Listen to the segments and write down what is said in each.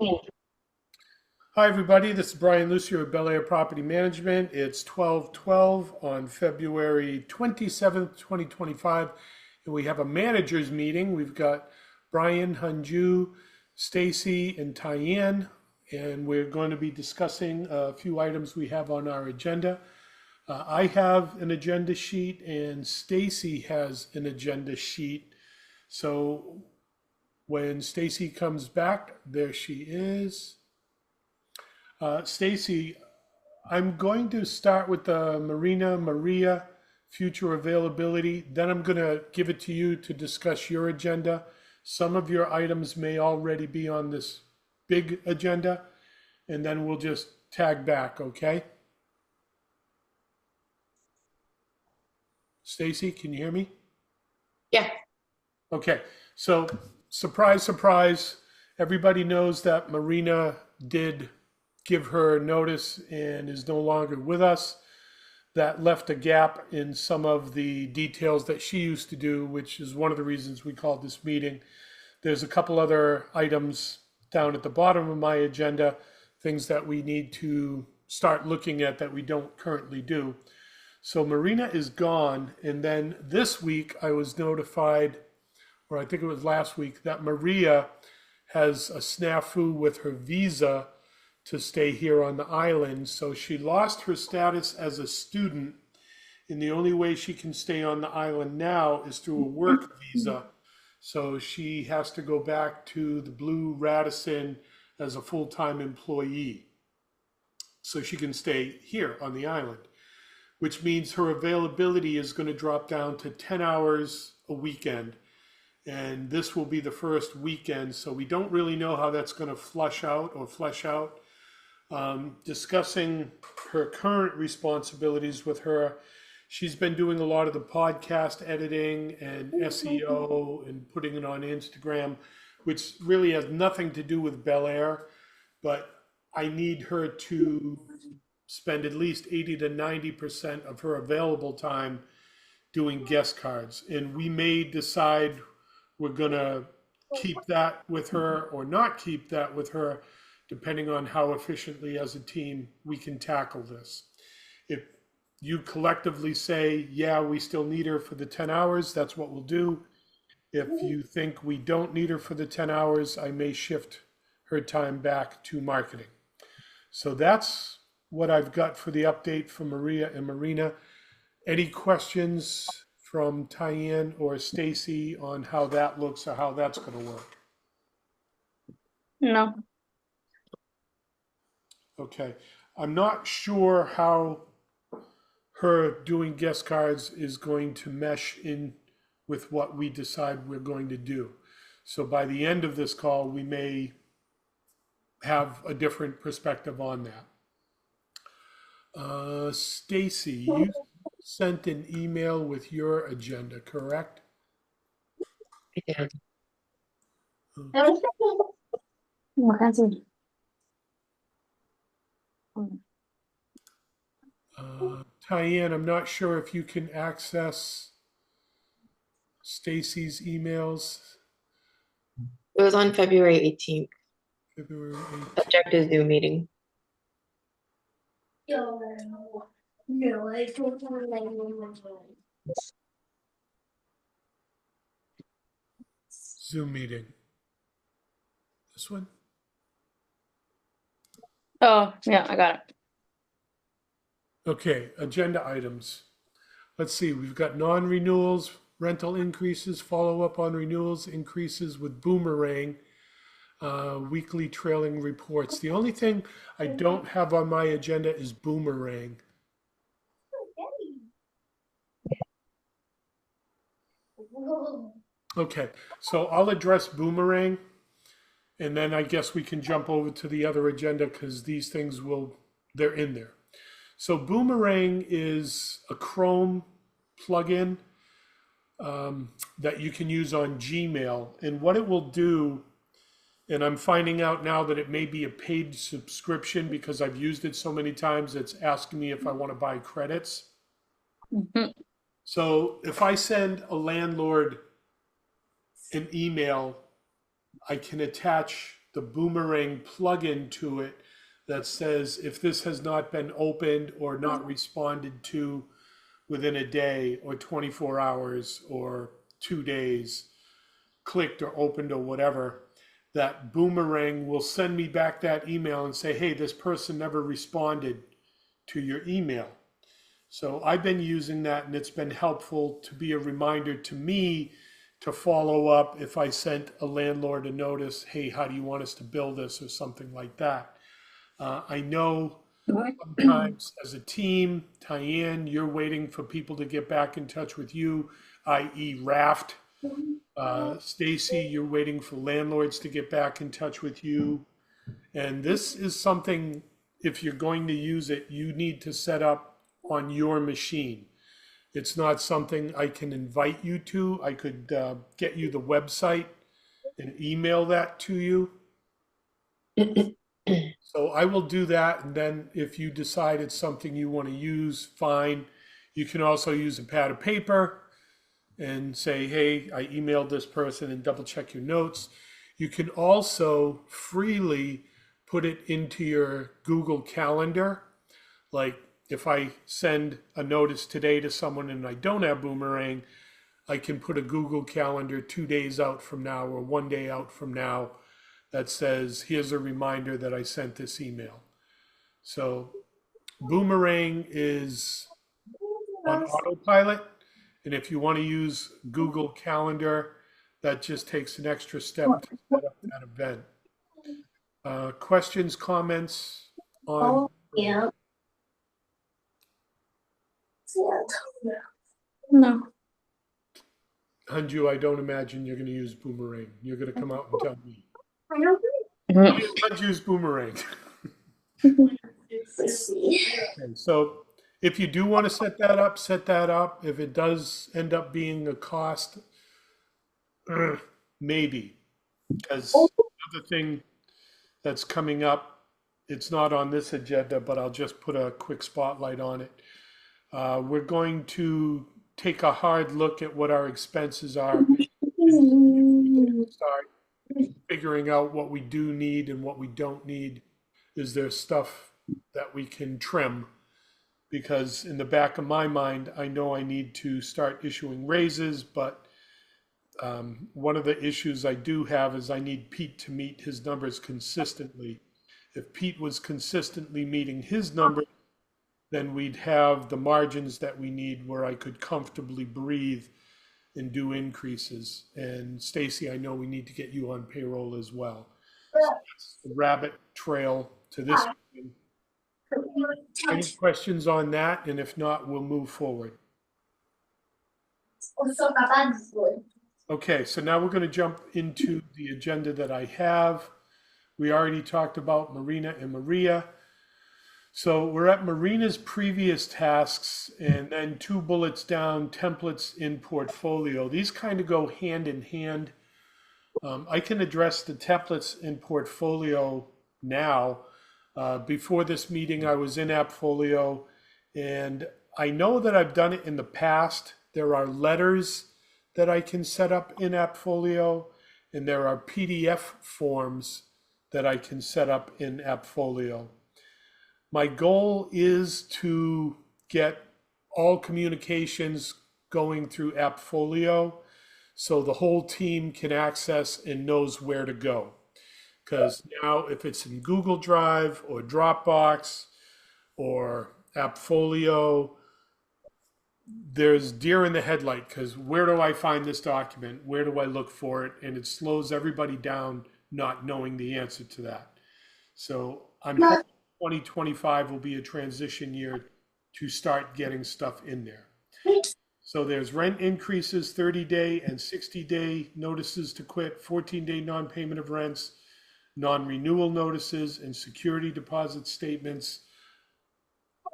Hi, everybody. This is Brian Lucier of Belaire Property Management. It's 12/12 on February 27th, 2025, and we have a managers meeting. We've got Brian, HyunJu, Stacy, and Tyann, and we're going to be discussing a few items we have on our agenda. I have an agenda sheet, and Stacy has an agenda sheet. So when Stacy comes back, there she is. Stacy, I'm going to start with the Marina Maria future availability. Then I'm going to give it to you to discuss your agenda. Some of your items may already be on this big agenda, and then we'll just tag back, okay? Stacy, can you hear me? Yeah. Okay, so surprise, surprise, everybody knows that Marina did give her notice and is no longer with us. That left a gap in some of the details that she used to do, which is one of the reasons we called this meeting. There's a couple other items down at the bottom of my agenda, things that we need to start looking at that we don't currently do. So Marina is gone, and then this week I was notified, or I think it was last week, that Maria has a snafu with her visa to stay here on the island. So she lost her status as a student, and the only way she can stay on the island now is through a work visa. So she has to go back to the Blue Radisson as a full-time employee. So she can stay here on the island, which means her availability is going to drop down to 10 hours a weekend. And this will be the first weekend, so we don't really know how that's going to flesh out. Discussing her current responsibilities with her, she's been doing a lot of the podcast editing and SEO and putting it on Instagram, which really has nothing to do with Belaire, but I need her to spend at least 80 to 90% of her available time doing guest cards. And we may decide we're going to keep that with her or not keep that with her, depending on how efficiently as a team we can tackle this. If you collectively say, yeah, we still need her for the 10 hours, that's what we'll do. If you think we don't need her for the 10 hours, I may shift her time back to marketing. So that's what I've got for the update for Maria and Marina. Any questions from Tyann or Stacy on how that looks or how that's going to work? No. Okay. I'm not sure how her doing guest cards is going to mesh in with what we decide we're going to do. So by the end of this call, we may have a different perspective on that. Stacy, you sent an email with your agenda, correct? Yeah. Tyann, I'm not sure if you can access Stacy's emails. It was on February 18th. February 18th. Subject is Zoom meeting. Zoom meeting. This one? Oh, yeah, I got it. Okay, agenda items. Let's see, we've got non-renewals, rental increases, follow-up on renewals, increases with Boomerang, weekly trailing reports. The only thing I don't have on my agenda is Boomerang. Okay, so I'll address Boomerang, and then I guess we can jump over to the other agenda because these things they're in there. So Boomerang is a Chrome plugin that you can use on Gmail. And what it will do, and I'm finding out now that it may be a paid subscription because I've used it so many times, it's asking me if I want to buy credits. So if I send a landlord an email, I can attach the Boomerang plugin to it that says if this has not been opened or not responded to within a day or 24 hours or 2 days, clicked or opened or whatever, that Boomerang will send me back that email and say, hey, this person never responded to your email. So I've been using that, and it's been helpful to be a reminder to me to follow up if I sent a landlord a notice, hey, how do you want us to build this, or something like that. I know sometimes as a team, Tyann, you're waiting for people to get back in touch with you, i.e. Raft. Stacy, you're waiting for landlords to get back in touch with you. And this is something, if you're going to use it, you need to set up on your machine. It's not something I can invite you to. I could get you the website and email that to you. So I will do that. And then if you decide it's something you want to use, fine. You can also use a pad of paper and say, hey, I emailed this person, and double check your notes. You can also freely put it into your Google Calendar. Like if I send a notice today to someone and I don't have Boomerang, I can put a Google Calendar 2 days out from now or 1 day out from now that says, here's a reminder that I sent this email. So Boomerang is on autopilot. And if you want to use Google Calendar, that just takes an extra step to set up that event. Questions, comments on? Yeah. No. HyunJu, I don't imagine you're going to use Boomerang. You're going to come out and tell me. Mhm. HyunJu's Boomerang. Let's see. Okay, so if you do want to set that up, set that up. If it does end up being a cost, maybe. Because another thing that's coming up, it's not on this agenda, but I'll just put a quick spotlight on it. We're going to take a hard look at what our expenses are and start figuring out what we do need and what we don't need. Is there stuff that we can trim? Because in the back of my mind, I know I need to start issuing raises, but one of the issues I do have is I need Pete to meet his numbers consistently. If Pete was consistently meeting his numbers, then we'd have the margins that we need where I could comfortably breathe and do increases. And Stacy, I know we need to get you on payroll as well. So that's the rabbit trail to this meeting. Any questions on that? And if not, we'll move forward. Okay, so now we're going to jump into the agenda that I have. We already talked about Marina and Maria. So we're at Marina's previous tasks, and then 2 bullets down, templates in portfolio. These kind of go hand in hand. I can address the templates in portfolio now. Before this meeting, I was in Appfolio, and I know that I've done it in the past. There are letters that I can set up in Appfolio, and there are PDF forms that I can set up in Appfolio. My goal is to get all communications going through Appfolio so the whole team can access and knows where to go. Because now if it's in Google Drive or Dropbox or Appfolio, there's deer in the headlight, because where do I find this document? Where do I look for it? And it slows everybody down not knowing the answer to that. So I'm hoping 2025 will be a transition year to start getting stuff in there. So there's rent increases, 30-day and 60-day notices to quit, 14-day non-payment of rents, non-renewal notices, and security deposit statements.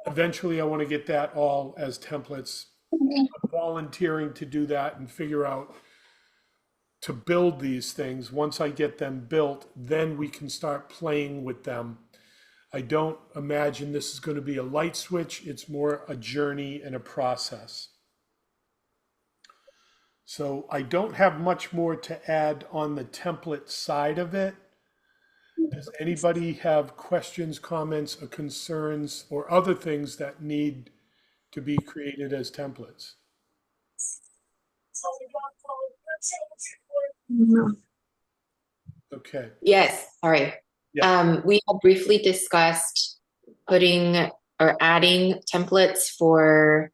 Eventually, I want to get that all as templates. I'm volunteering to do that and figure out to build these things. Once I get them built, then we can start playing with them. I don't imagine this is going to be a light switch. It's more a journey and a process. So I don't have much more to add on the template side of it. Does anybody have questions, comments, or concerns, or other things that need to be created as templates? No. Okay, Yes, sorry. yeah, We had briefly discussed putting or adding templates for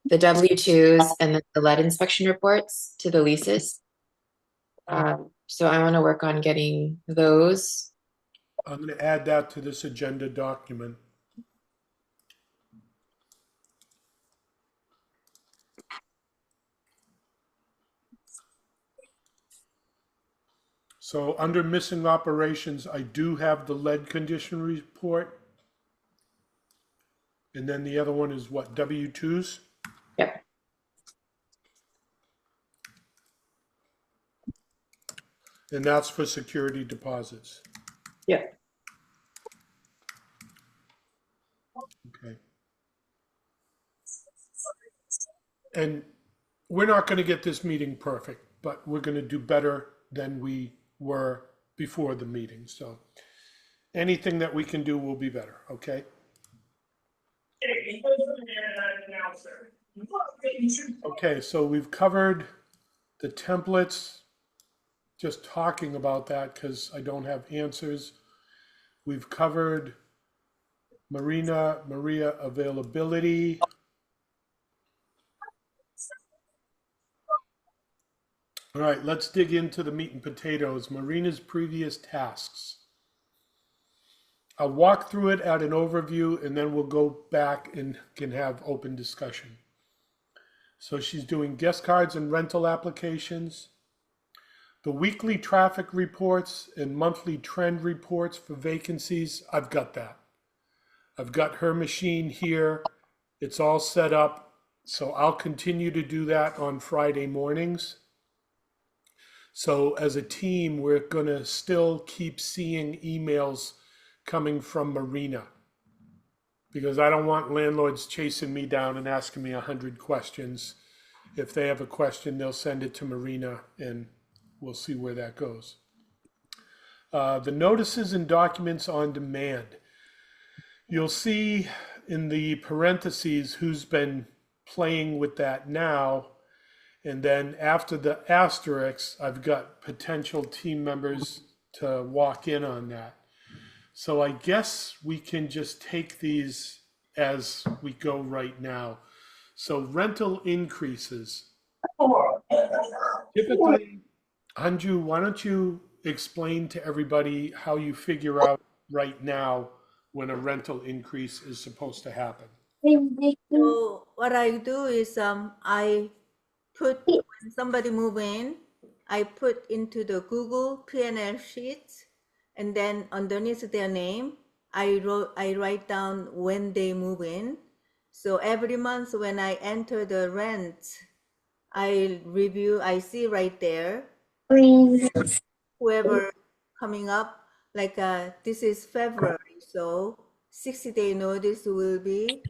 the W-2s and the lead inspection reports to the leases. So I want to work on getting those. I'm going to add that to this agenda document. So under missing operations, I do have the lead condition report. And then the other one is what, W-2s? Yep. And that's for security deposits. Yep. Okay. And we're not going to get this meeting perfect, but we're going to do better than we were before the meeting. So anything that we can do will be better, okay? Okay, so we've covered the templates, just talking about that because I don't have answers. We've covered Maria availability. All right, let's dig into the meat and potatoes. Marina's previous tasks. I'll walk through it at an overview and then we'll go back and can have open discussion. So she's doing guest cards and rental applications, the weekly traffic reports and monthly trend reports for vacancies. I've got that. I've got her machine here. It's all set up. So I'll continue to do that on Friday mornings. So as a team, we're going to still keep seeing emails coming from Marina because I don't want landlords chasing me down and asking me 100 questions. If they have a question, they'll send it to Marina and we'll see where that goes. The notices and documents on demand. You'll see in the parentheses who's been playing with that now. And then after the asterisks, I've got potential team members to walk in on that. So I guess we can just take these as we go right now. So rental increases. Typically, HyunJu, why don't you explain to everybody how you figure out right now when a rental increase is supposed to happen? So what I do is I put when somebody move in, I put into the Google P&L sheets, and then underneath their name, I write down when they move in. So every month when I enter the rent, I review. I see right there whoever coming up. Like this is February, so 60-day notice will be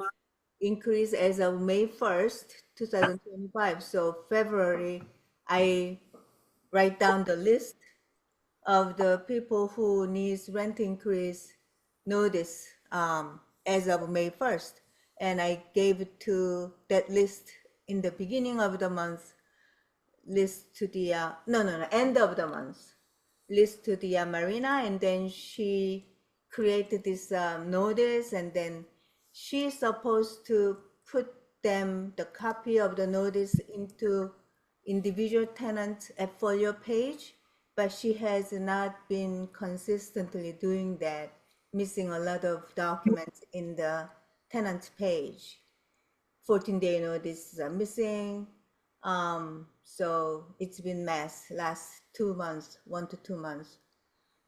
increase as of May 1st, 2025. So February, I write down the list of the people who needs rent increase notice as of May 1st. And I gave it to that list in the beginning of the month, list to the, end of the month, list to the Marina, and then she created this notice, and then she's supposed to put them the copy of the notice into individual tenant portfolio page, but she has not been consistently doing that, missing a lot of documents in the tenant page. 14-day notices are missing. So it's been mess last 2 months, 1 to 2 months.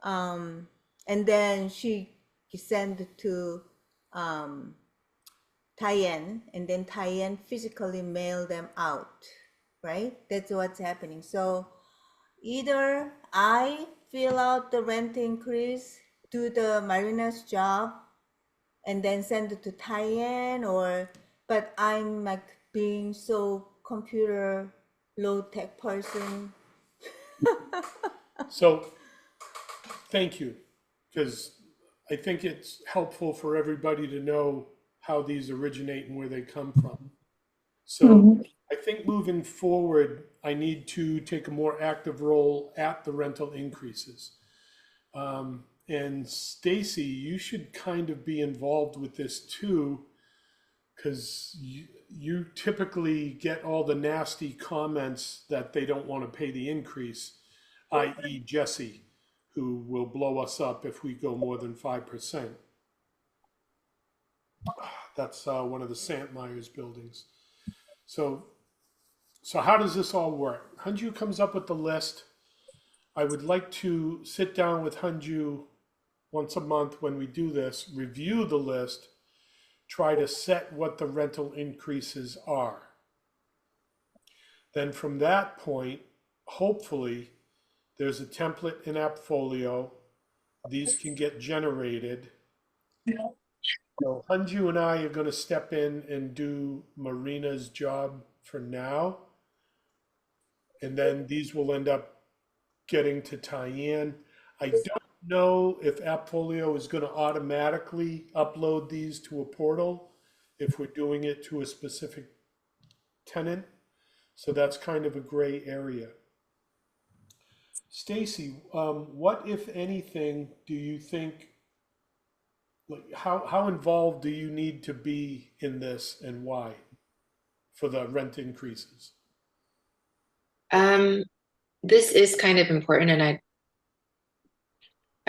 And then she sent to Tyann, and then Tyann physically mailed them out, right? That's what's happening. So either I fill out the rent increase, do the Marina's job, and then send it to Tyann, but I'm like being so computer low tech person. So thank you. because I think it's helpful for everybody to know how these originate and where they come from. So I think moving forward, I need to take a more active role at the rental increases. And Stacy, you should kind of be involved with this too, because you typically get all the nasty comments that they don't want to pay the increase, i.e. Jesse, who will blow us up if we go more than 5%. That's one of the Sant Myers buildings. So how does this all work? HyunJu comes up with the list. I would like to sit down with HyunJu once a month when we do this, review the list, try to set what the rental increases are. Then from that point, hopefully, there's a template in Appfolio. These can get generated. So HyunJu and I are going to step in and do Marina's job for now. And then these will end up getting to Tyann. I don't know if Appfolio is going to automatically upload these to a portal if we're doing it to a specific tenant. So that's kind of a gray area. Stacy, what, if anything, do you think, like, how involved do you need to be in this and why for the rent increases? This is kind of important, and I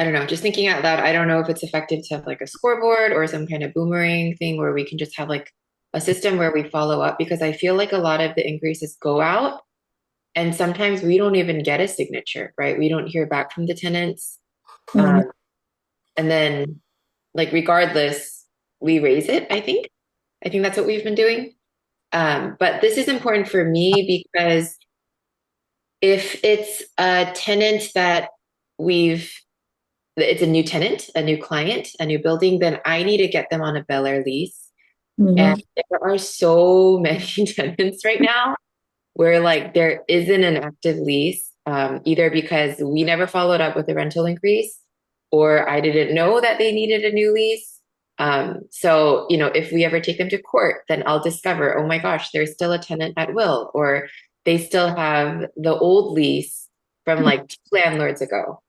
don't know, just thinking out loud, I don't know if it's effective to have like a scoreboard or some kind of boomerang thing where we can just have like a system where we follow up, because I feel like a lot of the increases go out and sometimes we don't even get a signature, right? We don't hear back from the tenants. And then, like, regardless, we raise it, I think. I think that's what we've been doing. But this is important for me because if it's a tenant that it's a new tenant, a new client, a new building, then I need to get them on a Belaire lease. And there are so many tenants right now where like there isn't an active lease, either because we never followed up with a rental increase or I didn't know that they needed a new lease. So, if we ever take them to court, then I'll discover, oh my gosh, there's still a tenant at will, or they still have the old lease from like 2 landlords ago.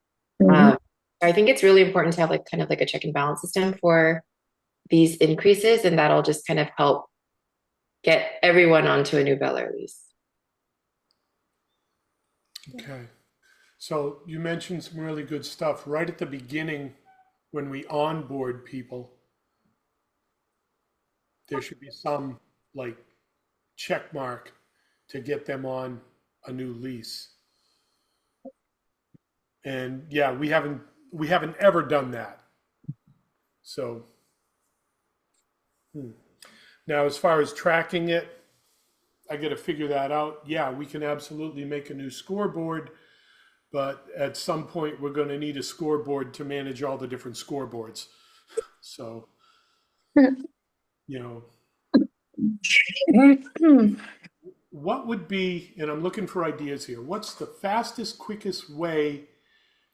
I think it's really important to have like kind of like a check and balance system for these increases, and that'll just kind of help get everyone onto a new Belaire lease. Okay. So you mentioned some really good stuff right at the beginning when we onboard people. There should be some like check mark to get them on a new lease. And yeah, we haven't ever done that. So now as far as tracking it, I got to figure that out. Yeah, we can absolutely make a new scoreboard, but at some point we're going to need a scoreboard to manage all the different scoreboards. So, what would be, and I'm looking for ideas here, what's the fastest, quickest way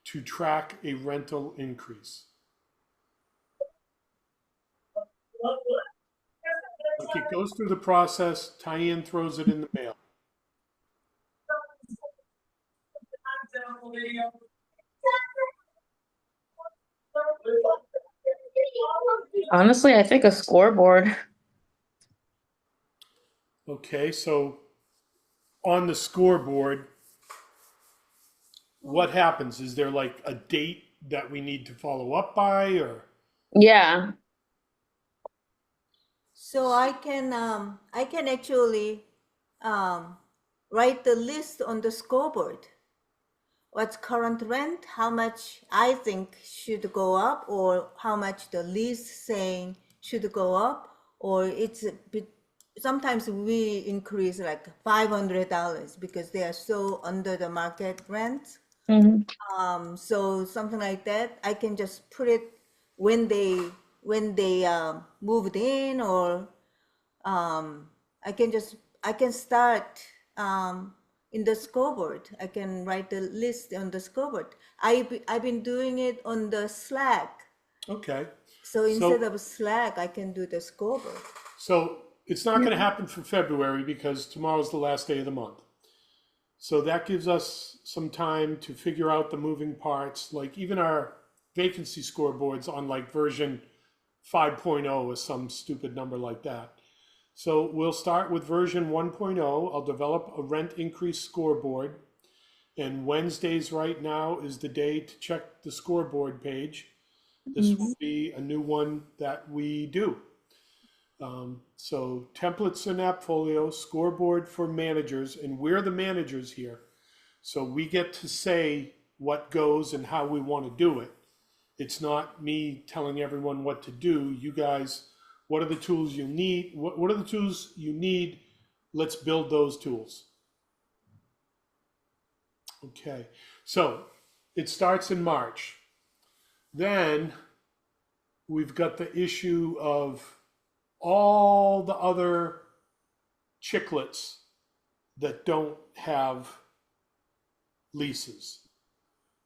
to track a rental increase? Like it goes through the process, Tyann throws it in the mail. Honestly, I think a scoreboard. Okay, so on the scoreboard, what happens? Is there like a date that we need to follow up by, or? Yeah. So I can actually write the list on the scoreboard. What's current rent, how much I think should go up, or how much the lease saying should go up, or it's a bit, sometimes we increase like $500 because they are so under the market rent. So something like that, I can just put it when they moved in, or I can start in the scoreboard. I can write the list on the scoreboard. I've been doing it on the Slack. Okay. So instead of Slack, I can do the scoreboard. So it's not going to happen for February because tomorrow's the last day of the month. So that gives us some time to figure out the moving parts, like even our vacancy scoreboards on like version 5.0 or some stupid number like that. So we'll start with version 1.0. I'll develop a rent increase scoreboard. And Wednesdays right now is the day to check the scoreboard page. This will be a new one that we do. So templates in Appfolio, scoreboard for managers, and we're the managers here. So we get to say what goes and how we want to do it. It's not me telling everyone what to do. You guys, what are the tools you need? What are the tools you need? Let's build those tools. Okay, so it starts in March. Then we've got the issue of all the other chiclets that don't have leases.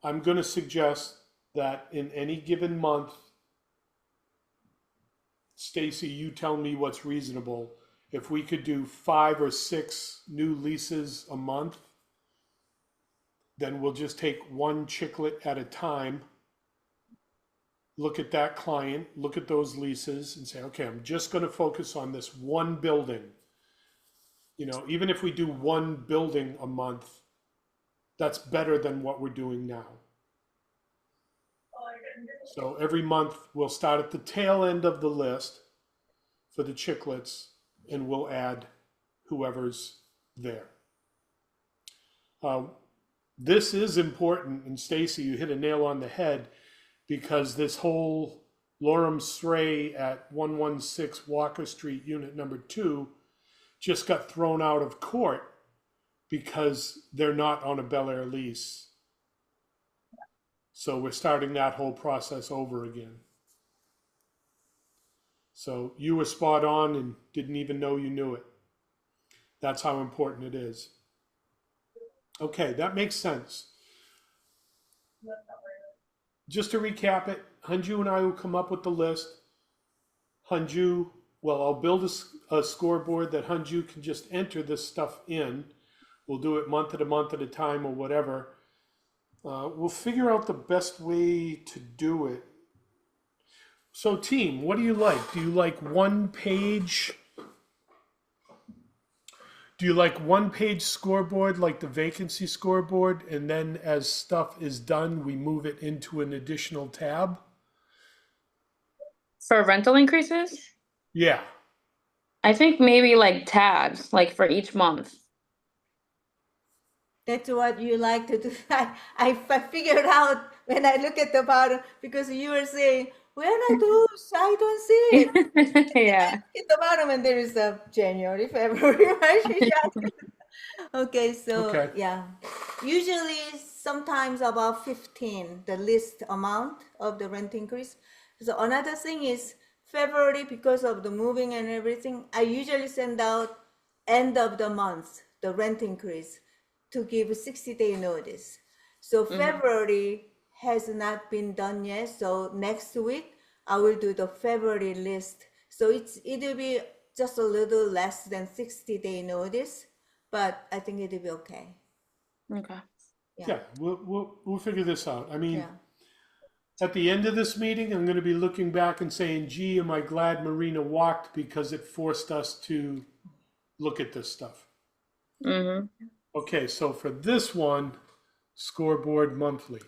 I'm going to suggest that in any given month, Stacy, you tell me what's reasonable. If we could do 5 or 6 new leases a month, then we'll just take one chicklet at a time, look at that client, look at those leases and say, okay, I'm just going to focus on this one building. You know, even if we do one building a month, that's better than what we're doing now. So every month we'll start at the tail end of the list for the chiclets and we'll add whoever's there. This is important, and Stacy, you hit a nail on the head, because this whole Lorem Sray at 116 Walker Street, unit number 2, just got thrown out of court because they're not on a Belaire lease. So we're starting that whole process over again. So you were spot on and didn't even know you knew it. That's how important it is. Okay, that makes sense. Just to recap it, HyunJu and I will come up with the list. HyunJu, well, I'll build a scoreboard that HyunJu can just enter this stuff in. We'll do it month at a time or whatever. We'll figure out the best way to do it. So team, what do you like? Do you like one page? Do you like one page scoreboard like the vacancy scoreboard, and then as stuff is done, we move it into an additional tab? For rental increases, Yeah. I think maybe like tabs, like for each month. That's what you like to do. I figured out when I look at the bottom, because you were saying, where are those? I don't see it. Yeah. At the bottom, and there is a January, February, March. Okay, so Okay. yeah, usually sometimes about 15, the list amount of the rent increase. So another thing is February, because of the moving and everything, I usually send out end of the month, the rent increase, to give a 60-day notice. So February has not been done yet. So next week I will do the February list. So it'll be just a little less than 60-day notice, but I think it'll be okay. Okay. Yeah, we'll figure this out. I mean, Yeah. at the end of this meeting, I'm going to be looking back and saying, gee, am I glad Marina walked, because it forced us to look at this stuff. Mm-hmm. Okay, so for this one, scoreboard monthly.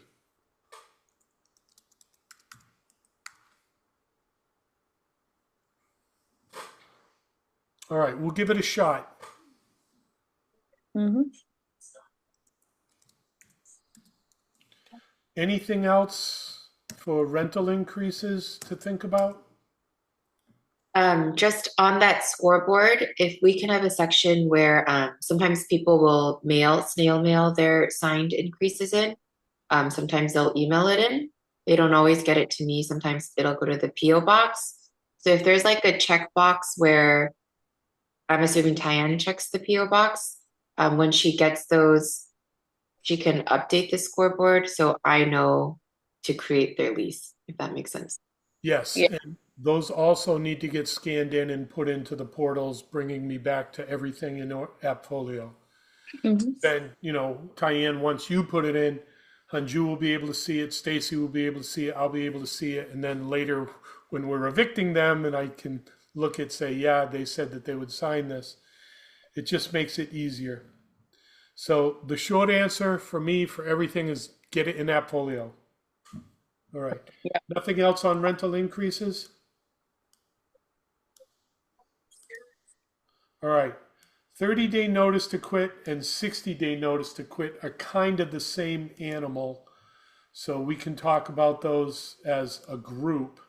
All right, we'll give it a shot. Mm-hmm. Anything else for rental increases to think about? Just on that scoreboard, if we can have a section where sometimes people will snail mail their signed increases in. Sometimes they'll email it in. They don't always get it to me. Sometimes it'll go to the PO box. So if there's like a checkbox where I'm assuming Tyann checks the PO box, when she gets those, she can update the scoreboard so I know to create their lease, if that makes sense. Yes, Yeah. and those also need to get scanned in and put into the portals, bringing me back to everything in Appfolio. Mhm. Then, Tyann, once you put it in, HyunJu will be able to see it, Stacy will be able to see it, I'll be able to see it, and then later when we're evicting them and I can look at, say, yeah, they said that they would sign this, it just makes it easier. So the short answer for me for everything is get it in Appfolio. All right. Yeah. Nothing else on rental increases? All right. 30-day notice to quit and 60-day notice to quit are kind of the same animal. So we can talk about those as a group.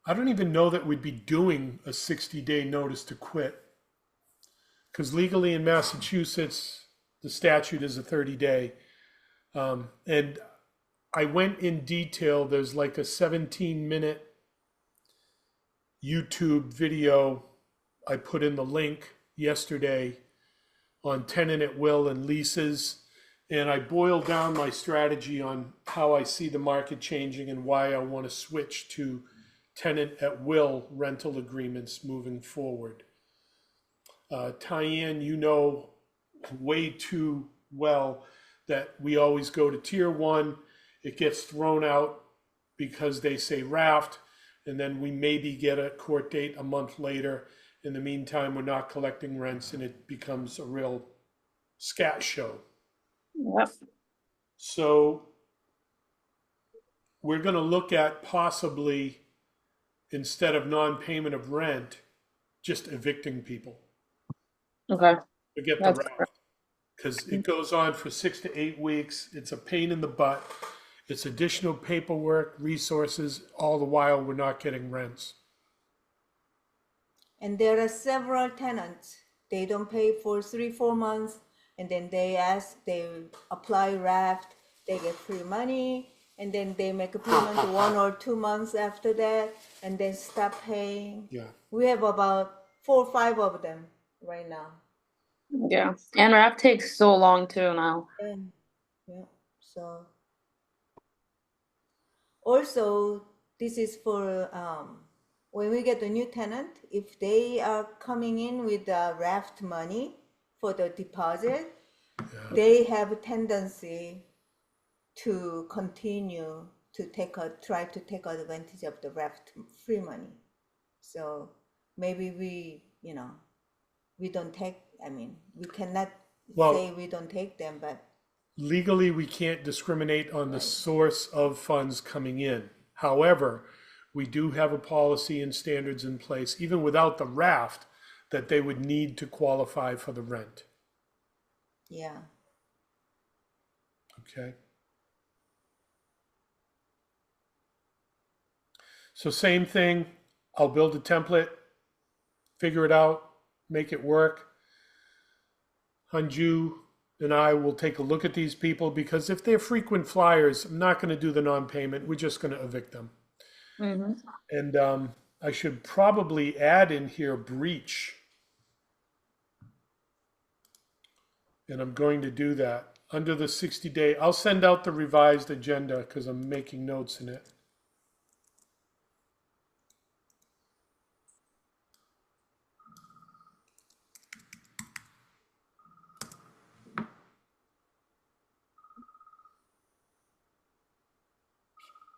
I don't even know that we'd be doing a 60-day notice to quit, because legally in Massachusetts, the statute is a 30-day. And I went in detail. There's like a 17-minute YouTube video I put in the link yesterday on tenant at will and leases. And I boiled down my strategy on how I see the market changing and why I want to switch to tenant at will rental agreements moving forward. Tyann, you know way too well that we always go to tier one. It gets thrown out because they say raft, and then we maybe get a court date a month later. In the meantime, we're not collecting rents, and it becomes a real scat show. Yep. So we're going to look at possibly, instead of non-payment of rent, just evicting people. Okay. Forget the That's raft, because it goes on for 6 to 8 weeks. It's a pain in the butt. It's additional paperwork, resources, all the while we're not getting rents. And there are several tenants. They don't pay for 3-4 months, and then they apply raft, they get free money, and then they make a payment 1 or 2 months after that, and then stop paying. Yeah. We have about 4 or 5 of them right now. Yeah. And rap takes so long too now. Yeah. So also, this is for when we get a new tenant, if they are coming in with the raft money for the deposit, they have a tendency to continue to try to take advantage of the raft free money. So maybe we don't take, we cannot say we don't take them, but legally we can't discriminate on the source of funds coming in. However, we do have a policy and standards in place, even without the raft, that they would need to qualify for the rent. yeah. Okay. So same thing, I'll build a template, figure it out, make it work. HyunJu and I will take a look at these people, because if they're frequent flyers, I'm not going to do the non-payment. We're just going to evict them. Mm-hmm. And I should probably add in here breach. And I'm going to do that. Under the 60-day, I'll send out the revised agenda because I'm making notes in it.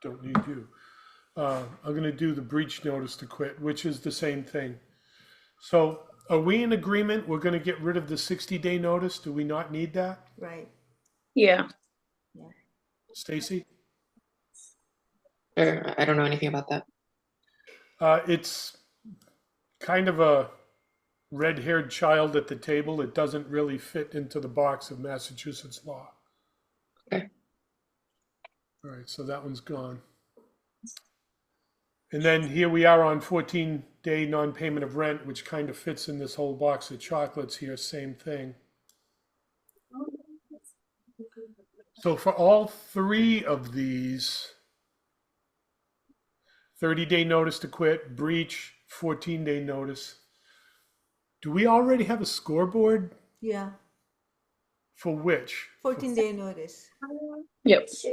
Don't need you. I'm going to do the breach notice to quit, which is the same thing. So are we in agreement? We're going to get rid of the 60-day notice. Do we not need that? Right. Yeah. Yeah. Stacy? Or I don't know anything about that. It's kind of a red-haired child at the table. It doesn't really fit into the box of Massachusetts law. Okay. All right, so that one's gone. And then here we are on 14-day non-payment of rent, which kind of fits in this whole box of chocolates here, same thing. So for all three of these, 30-day notice to quit, breach, 14-day notice. Do we already have a scoreboard Yeah, for which? 14-day notice. Yep. So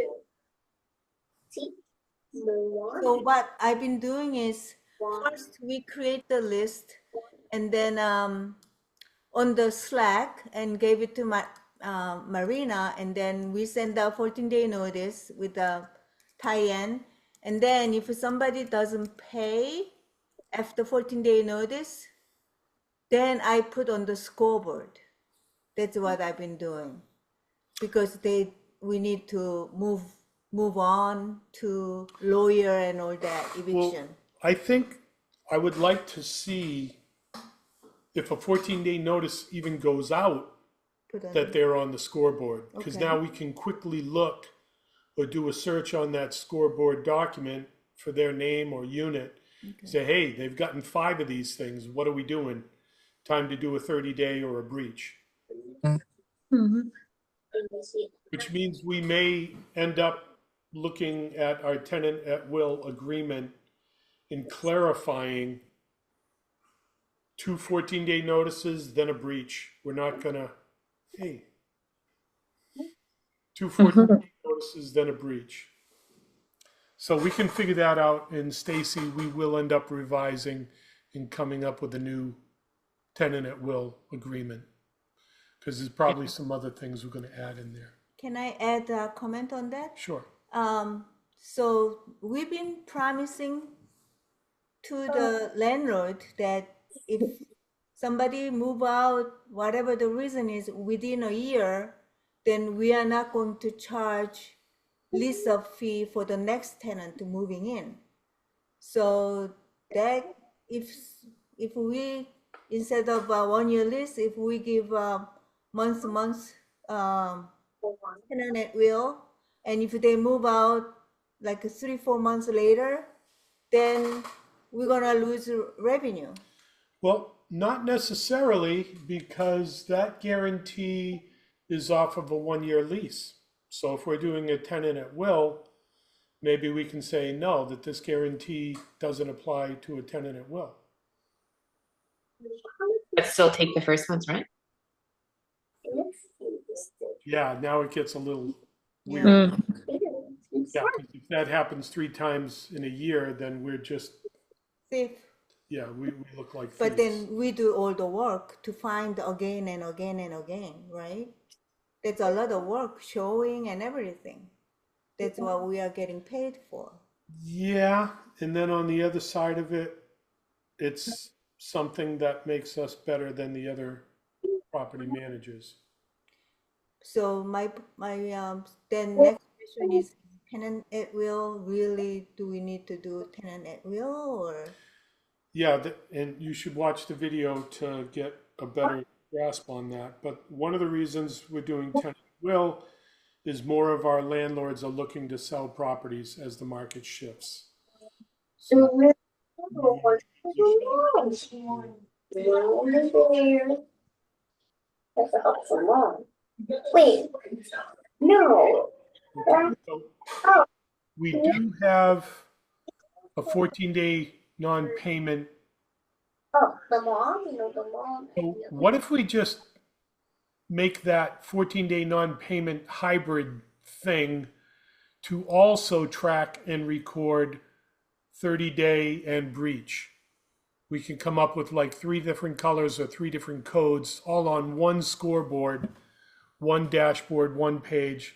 what I've been doing is first we create the list and then on the Slack and gave it to my Marina, and then we send out 14-day notice with the Tyann. And then if somebody doesn't pay after 14-day notice, then I put on the scoreboard. That's what I've been doing because we need to move on to lawyer and all that eviction. I think I would like to see if a 14-day notice even goes out, Put on that they're on the scoreboard. Because Okay. now we can quickly look or do a search on that scoreboard document for their name or unit. Say, hey, they've gotten 5 of these things. What are we doing? Time to do a 30-day or a breach. Mhm. Which means we may end up looking at our tenant at will agreement and clarifying 2 14-day notices, then a breach. We're not gonna, hey, 2 14-day notices, then a breach. So we can figure that out, and Stacy, we will end up revising and coming up with a new tenant at will agreement. Because there's probably some other things we're gonna add in there. Can I add a comment on that? Sure. So we've been promising to the landlord that if somebody move out, whatever the reason is, within a year, then we are not going to charge lease up fee for the next tenant moving in. So that if we instead of a 1-year lease, if we give month tenant at will, and if they move out like 3-4 months later, then we're gonna lose revenue. Well, not necessarily, because that guarantee is off of a 1-year lease. So if we're doing a tenant at will, maybe we can say no, that this guarantee doesn't apply to a tenant at will. But still take the first one's rent. Yeah, now it gets a little weird. Mm. Yeah, 'cause if that happens 3 times in a year, then we're just, Safe. yeah, we look like But thieves. then we do all the work to find again and again and again, right? That's a lot of work, showing and everything. That's what we are getting paid for. Yeah, and then on the other side of it, it's something that makes us better than the other property managers. So my then next question is tenant at will, really do we need to do tenant at will or? Yeah, and you should watch the video to get a better grasp on that. But one of the reasons we're doing tenant will is more of our landlords are looking to sell properties as the market shifts. So, Wait, no. so we do have a 14-day non-payment. Oh, the mom, the mom. So what if we just make that 14-day non-payment hybrid thing to also track and record 30-day and breach? We can come up with like 3 different colors or 3 different codes all on one scoreboard, one dashboard, one page,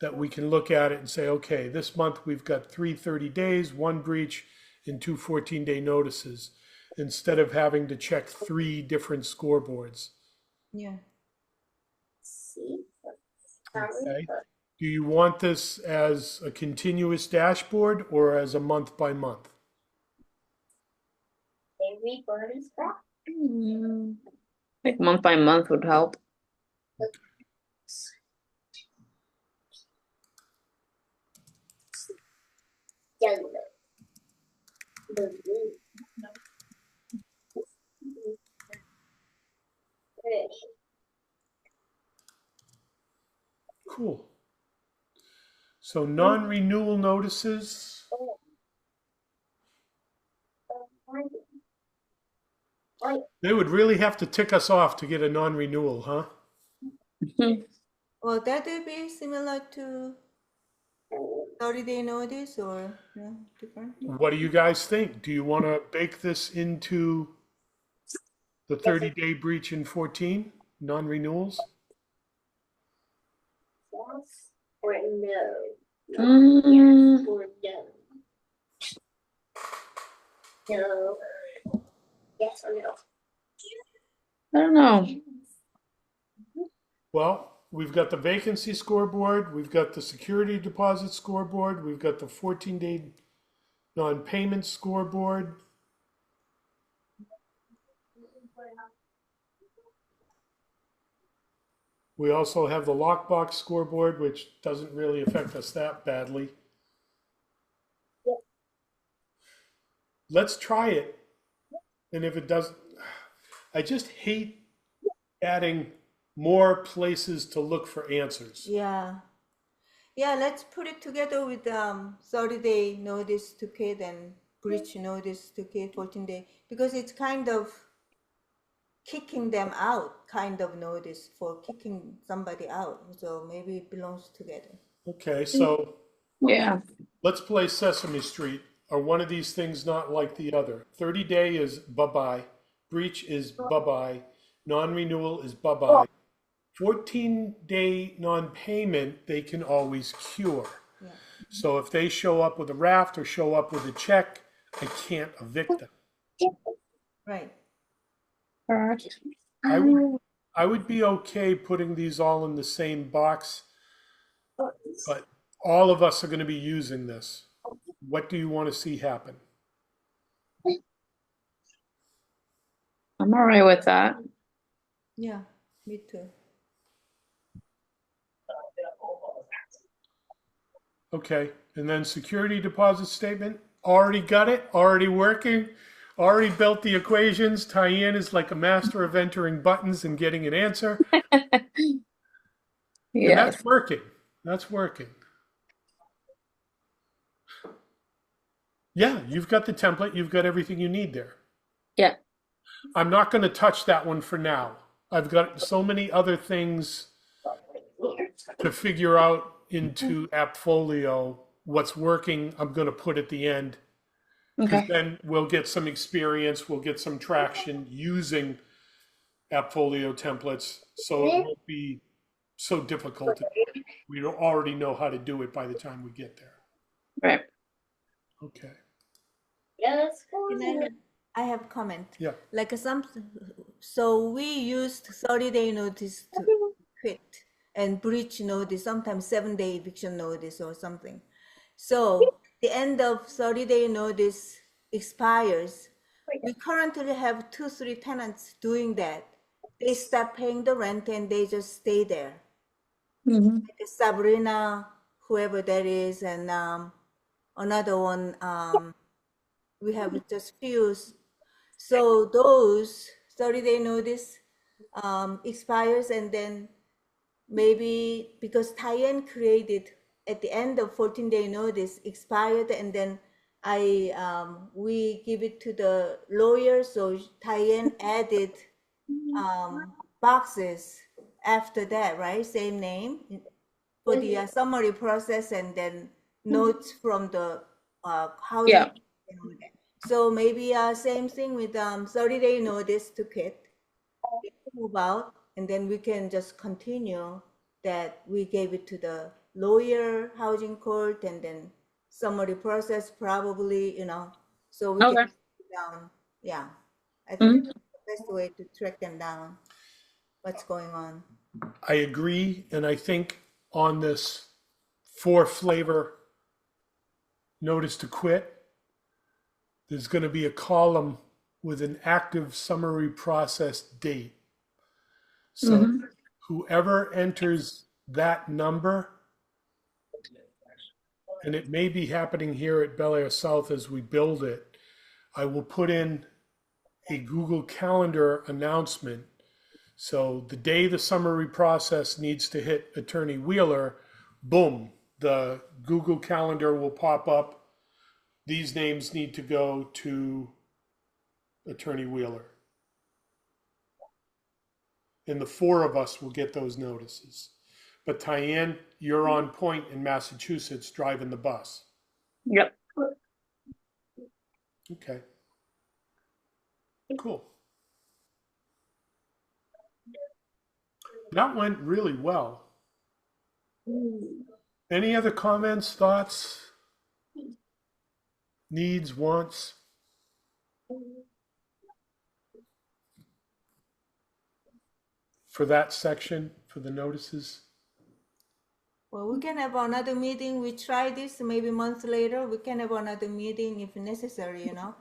that we can look at it and say, okay, this month we've got 3 30 days, 1 breach, and 2 14-day notices, instead of having to check 3 different scoreboards. Yeah. See? Okay. Do you want this as a continuous dashboard or as a month by month? Every bird is back. Mm. I think month by month would help. Yellow. Cool. So non-renewal notices. They would really have to tick us off to get a non-renewal, huh? Well, that would be similar to 30-day notice or different. What do you guys think? Do you want to bake this into the 30-day breach in 14, non-renewals? Yes or no? Mm, Yes or no? No. Yes or no? I don't know. Well, we've got the vacancy scoreboard, we've got the security deposit scoreboard, we've got the 14-day non-payment scoreboard. We also have the lockbox scoreboard, which doesn't really affect us that badly. Let's try it. And if it doesn't, I just hate adding more places to look for answers. Yeah. Yeah, let's put it together with 30-day notice to quit and breach notice to quit 14-day, because it's kind of kicking them out kind of notice for kicking somebody out. So maybe it belongs together. Okay, so Yeah. let's play Sesame Street. Are one of these things not like the other? 30-day is bye-bye. Breach is bye-bye. Non-renewal is bye-bye. 14-day non-payment, they can always cure. Yeah. So if they show up with a raft or show up with a check, I can't evict them. Right. Correct. I would be okay putting these all in the same box, but all of us are going to be using this. What do you want to see happen? I'm all right with that. Yeah, me too. Okay, and then security deposit statement, already got it, already working, already built the equations. Tyann is like a master of entering buttons and getting an answer. And Yes. that's working. That's working. Yeah, you've got the template, you've got everything you need there. Yeah. I'm not going to touch that one for now. I've got so many other things to figure out into Appfolio. What's working, I'm going to put at the end. Because Okay. then we'll get some experience, we'll get some traction using Appfolio templates. So it won't be so difficult. We already know how to do it by the time we get there. Right. Okay. Yes or And no? I have comment. Yeah. Like so we used 30-day notice to quit and breach notice, sometimes 7-day eviction notice or something. So the end of 30-day notice expires. We currently have 2-3 tenants doing that. They stop paying the rent and they just stay there. Mm-hmm. Sabrina, whoever that is, and another one, we have just few. So those 30-day notice expires, and then maybe because Tyann created at the end of 14-day notice expired, and then we give it to the lawyer. So Tyann added boxes after that, right? Same name for the summary process, and then notes from the housing. Yeah. and all that. So maybe same thing with 30-day notice to quit, move out, and then we can just continue that we gave it to the lawyer, housing court, and then summary process probably, so we Okay. can down. Yeah, I think Mhm. that's the best way to track them down. What's going on? I agree. And I think on this 4-flavor notice to quit, there's going to be a column with an active summary process date. So Mhm. whoever enters that number, and it may be happening here at Belaire South as we build it, I will put in a Google Calendar announcement. So the day the summary process needs to hit Attorney Wheeler, boom, the Google Calendar will pop up. These names need to go to Attorney Wheeler. and the four of us will get those notices. But Tyann, you're on point in Massachusetts driving the bus. Yep. Okay. Cool. That went really well. Any other comments, thoughts, needs, wants? For that section, for the notices? Well, we can have another meeting. We try this maybe a month later. We can have another meeting if necessary, you know?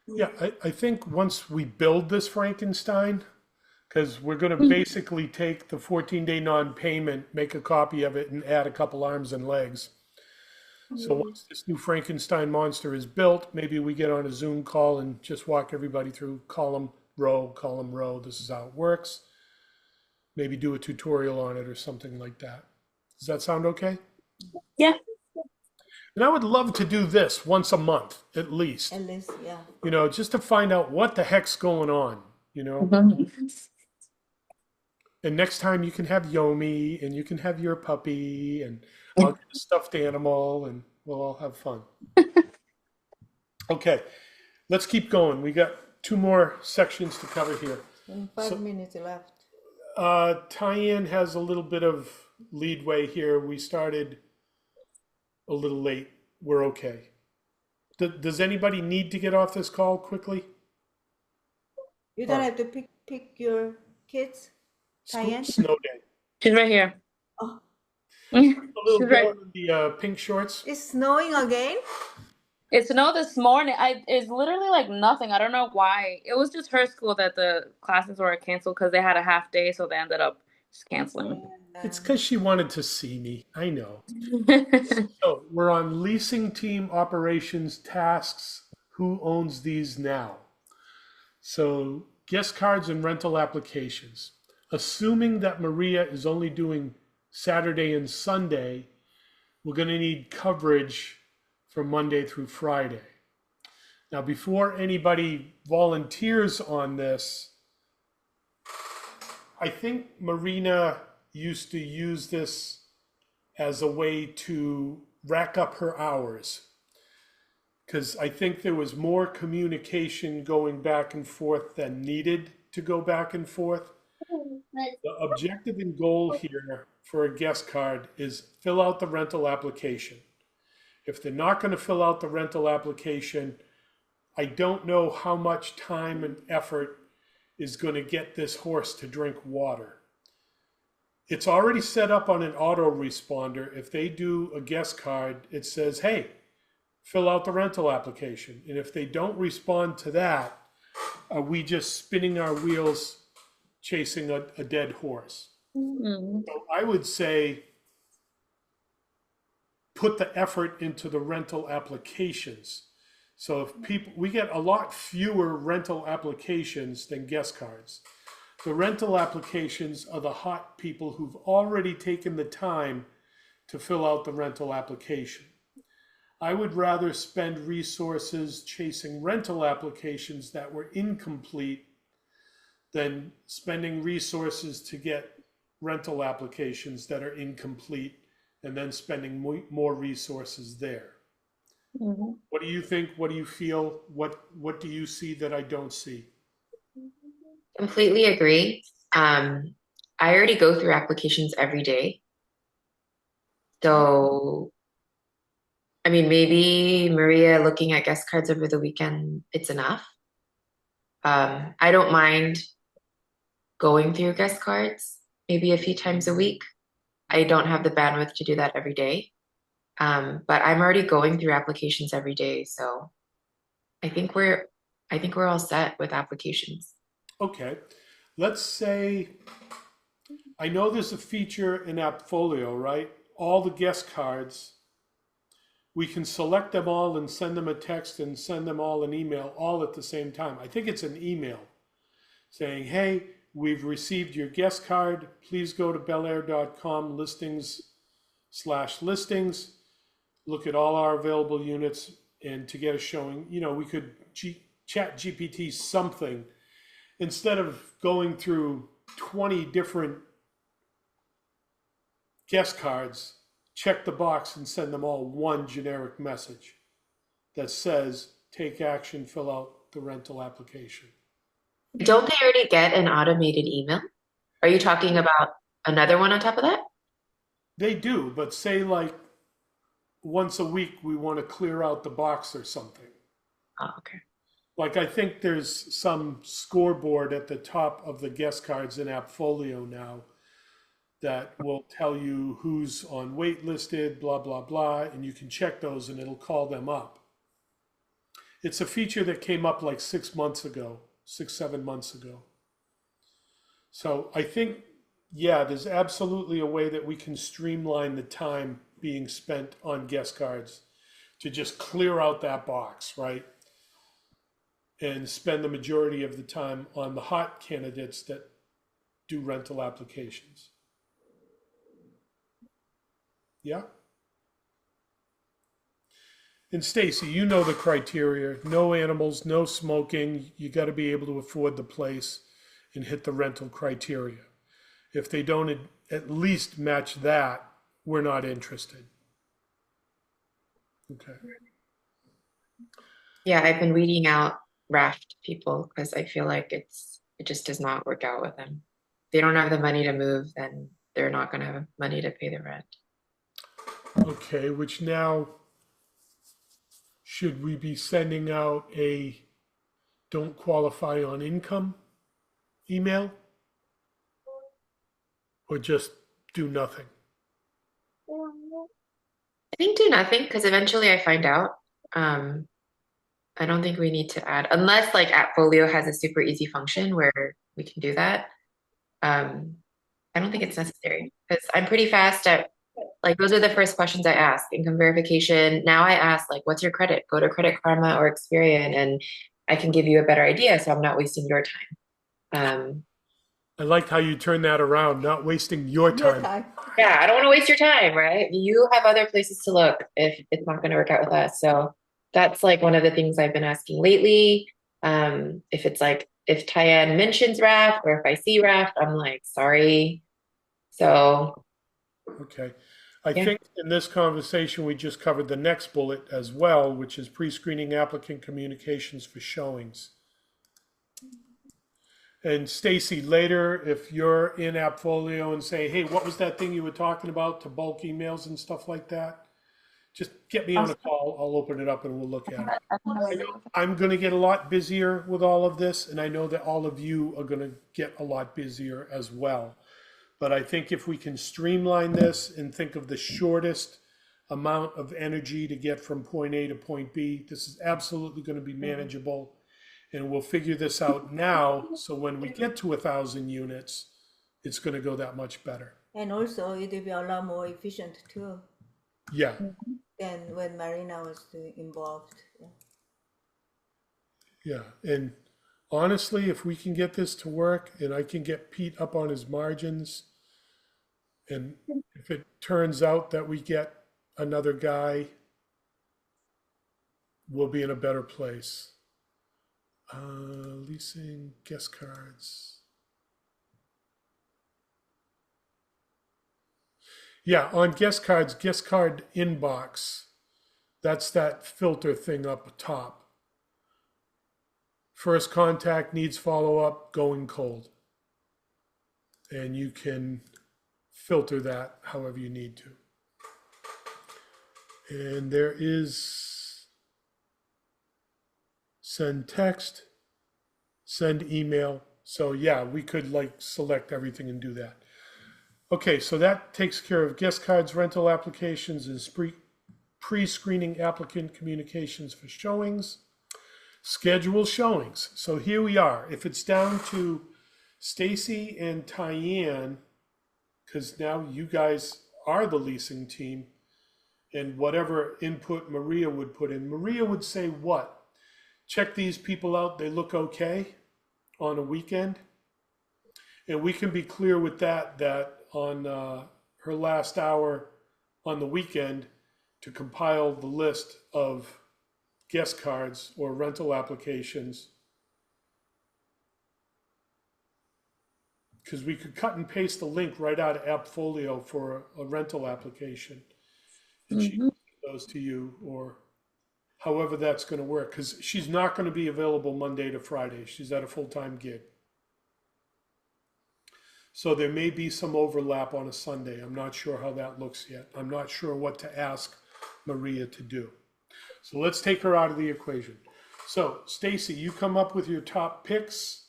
Yeah, I think once we build this Frankenstein, because we're going to basically take the 14-day non-payment, make a copy of it, and add a couple arms and legs. So once this new Frankenstein monster is built, maybe we get on a Zoom call and just walk everybody through column, row. This is how it works. Maybe do a tutorial on it or something like that. Does that sound okay? Yeah. And I would love to do this once a month, at least. At least, yeah. You know, just to find out what the heck's going on, you know? And next time you can have Yomi and you can have your puppy and I'll get a stuffed animal and we'll all have fun. Okay, let's keep going. We got 2 more sections to cover here. And 5 minutes left. Tyann has a little bit of leadway here. We started a little late. We're okay. Does anybody need to get off this call quickly? You don't have to pick your kids, Tyann? Snow day. She's right here. Oh, A little She's girl right. in the pink shorts. it's snowing again? It snowed this morning. It's literally like nothing. I don't know why. It was just her school that the classes were canceled because they had a half day, so they ended up just canceling. It's because she wanted to see me. I know. So we're on leasing team operations tasks. Who owns these now? So guest cards and rental applications. Assuming that Maria is only doing Saturday and Sunday, we're going to need coverage from Monday through Friday. Now, before anybody volunteers on this, I think Marina used to use this as a way to rack up her hours, because I think there was more communication going back and forth than needed to go back and forth. The objective and goal here for a guest card is fill out the rental application. If they're not going to fill out the rental application, I don't know how much time and effort is going to get this horse to drink water. It's already set up on an autoresponder. If they do a guest card, it says, hey, fill out the rental application. And if they don't respond to that, are we just spinning our wheels chasing a dead horse? So I would say put the effort into the rental applications. So if we get a lot fewer rental applications than guest cards. The rental applications are the hot people who've already taken the time to fill out the rental application. I would rather spend resources chasing rental applications that were incomplete than spending resources to get rental applications that are incomplete and then spending more resources there. What do you think? What do you feel? What do you see that I don't see? Completely agree. I already go through applications every day. So, I mean, maybe Maria looking at guest cards over the weekend, it's enough. I don't mind going through guest cards maybe a few times a week. I don't have the bandwidth to do that every day. But I'm already going through applications every day. So I think we're all set with applications. Okay. Let's say, I know there's a feature in Appfolio, right? All the guest cards, we can select them all and send them a text and send them all an email all at the same time. I think it's an email saying, hey, we've received your guest card. Please go to belaire.com listings/listings. Look at all our available units, and to get a showing, we could chat GPT something instead of going through 20 different guest cards, check the box and send them all one generic message that says, take action, fill out the rental application. Don't they already get an automated email? Are you talking about another one on top of that? They do, but say like once a week we want to clear out the box or something. Oh, okay. Like I think there's some scoreboard at the top of the guest cards in Appfolio now that will tell you who's on wait listed, blah, blah, blah, and you can check those and it'll call them up. It's a feature that came up like 6 months ago, 7 months ago. So I think, yeah, there's absolutely a way that we can streamline the time being spent on guest cards to just clear out that box, right? And spend the majority of the time on the hot candidates that do rental applications. Yeah? And Stacy, you know the criteria. No animals, no smoking. You got to be able to afford the place and hit the rental criteria. If they don't at least match that, we're not interested. Okay. Yeah, I've been weeding out raft people because I feel like it just does not work out with them. If they don't have the money to move, then they're not going to have money to pay the rent. Okay, which now, should we be sending out a don't qualify on income email? Or just do nothing? I think do nothing because eventually I find out. I don't think we need to add, unless like Appfolio has a super easy function where we can do that. I don't think it's necessary because I'm pretty fast at, like, those are the first questions I ask. Income verification. Now I ask, like, what's your credit? Go to Credit Karma or Experian and I can give you a better idea so I'm not wasting your time. I liked how you turned that around, not wasting your time. Yeah, I don't want to waste your time, right? You have other places to look if it's not going to work out with us. So that's like one of the things I've been asking lately. If it's like, if Tyann mentions raft or if I see raft, I'm like, sorry. So Okay. I think in this conversation, we just covered the next bullet as well, which is pre-screening applicant communications for showings. And Stacy, later, if you're in Appfolio and say, hey, what was that thing you were talking about to bulk emails and stuff like that? Just get me on a call. I'll open it up and we'll look at it. I know I'm going to get a lot busier with all of this, and I know that all of you are going to get a lot busier as well. But I think if we can streamline this and think of the shortest amount of energy to get from point A to point B, this is absolutely going to be manageable. And we'll figure this out now, so when we get to 1,000 units, it's going to go that much better. And also it will be a lot more efficient too Yeah. than when Marina was involved. Yeah. And honestly, if we can get this to work and I can get Pete up on his margins, and if it turns out that we get another guy, we'll be in a better place. Leasing guest cards. Yeah, on guest cards, guest card inbox, that's that filter thing up top. First contact needs follow-up, going cold. And you can filter that however you need to. And there is send text, send email. So yeah, we could like select everything and do that. Okay, so that takes care of guest cards, rental applications, and pre-screening applicant communications for showings. Schedule showings. So here we are. If it's down to Stacy and Tyann, because now you guys are the leasing team, and whatever input Maria would put in, Maria would say what? Check these people out, they look okay on a weekend. And we can be clear with that on her last hour on the weekend to compile the list of guest cards or rental applications. because we could cut and paste the link right out of AppFolio for a rental application. And she can send those to you, or however that's going to work, because she's not going to be available Monday to Friday. She's at a full-time gig. So there may be some overlap on a Sunday. I'm not sure how that looks yet. I'm not sure what to ask Maria to do. So let's take her out of the equation. So Stacy, you come up with your top picks.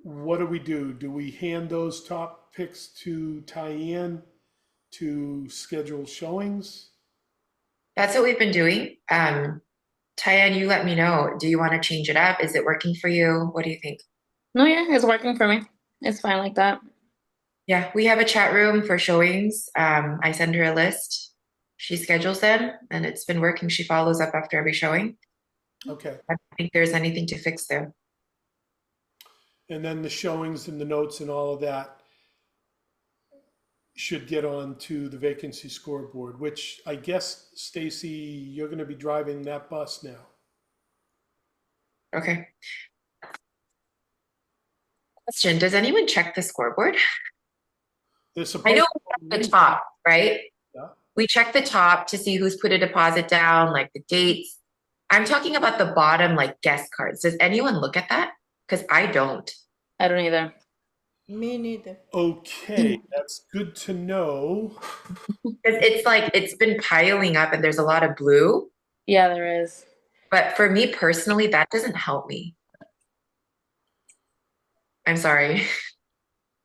What do? Do we hand those top picks to Tyann to schedule showings? That's what we've been doing. Tyann, you let me know. Do you want to change it up? Is it working for you? What do you think? No, yeah, it's working for me. It's fine like that. Yeah, we have a chat room for showings. I send her a list. She schedules them, and it's been working. She follows up after every showing. Okay. I don't think there's anything to fix there. And then the showings and the notes and all of that should get on to the vacancy scoreboard, which I guess, Stacy, you're going to be driving that bus now. Okay. Question, does anyone check the scoreboard? They're I supposed know to- the top, right? Yeah. We check the top to see who's put a deposit down, like the dates. I'm talking about the bottom, like guest cards. Does anyone look at that? Because I don't. I don't either. Me neither. Okay, that's good to know. Because it's like it's been piling up and there's a lot of blue. Yeah, there is. But for me personally, that doesn't help me. I'm sorry.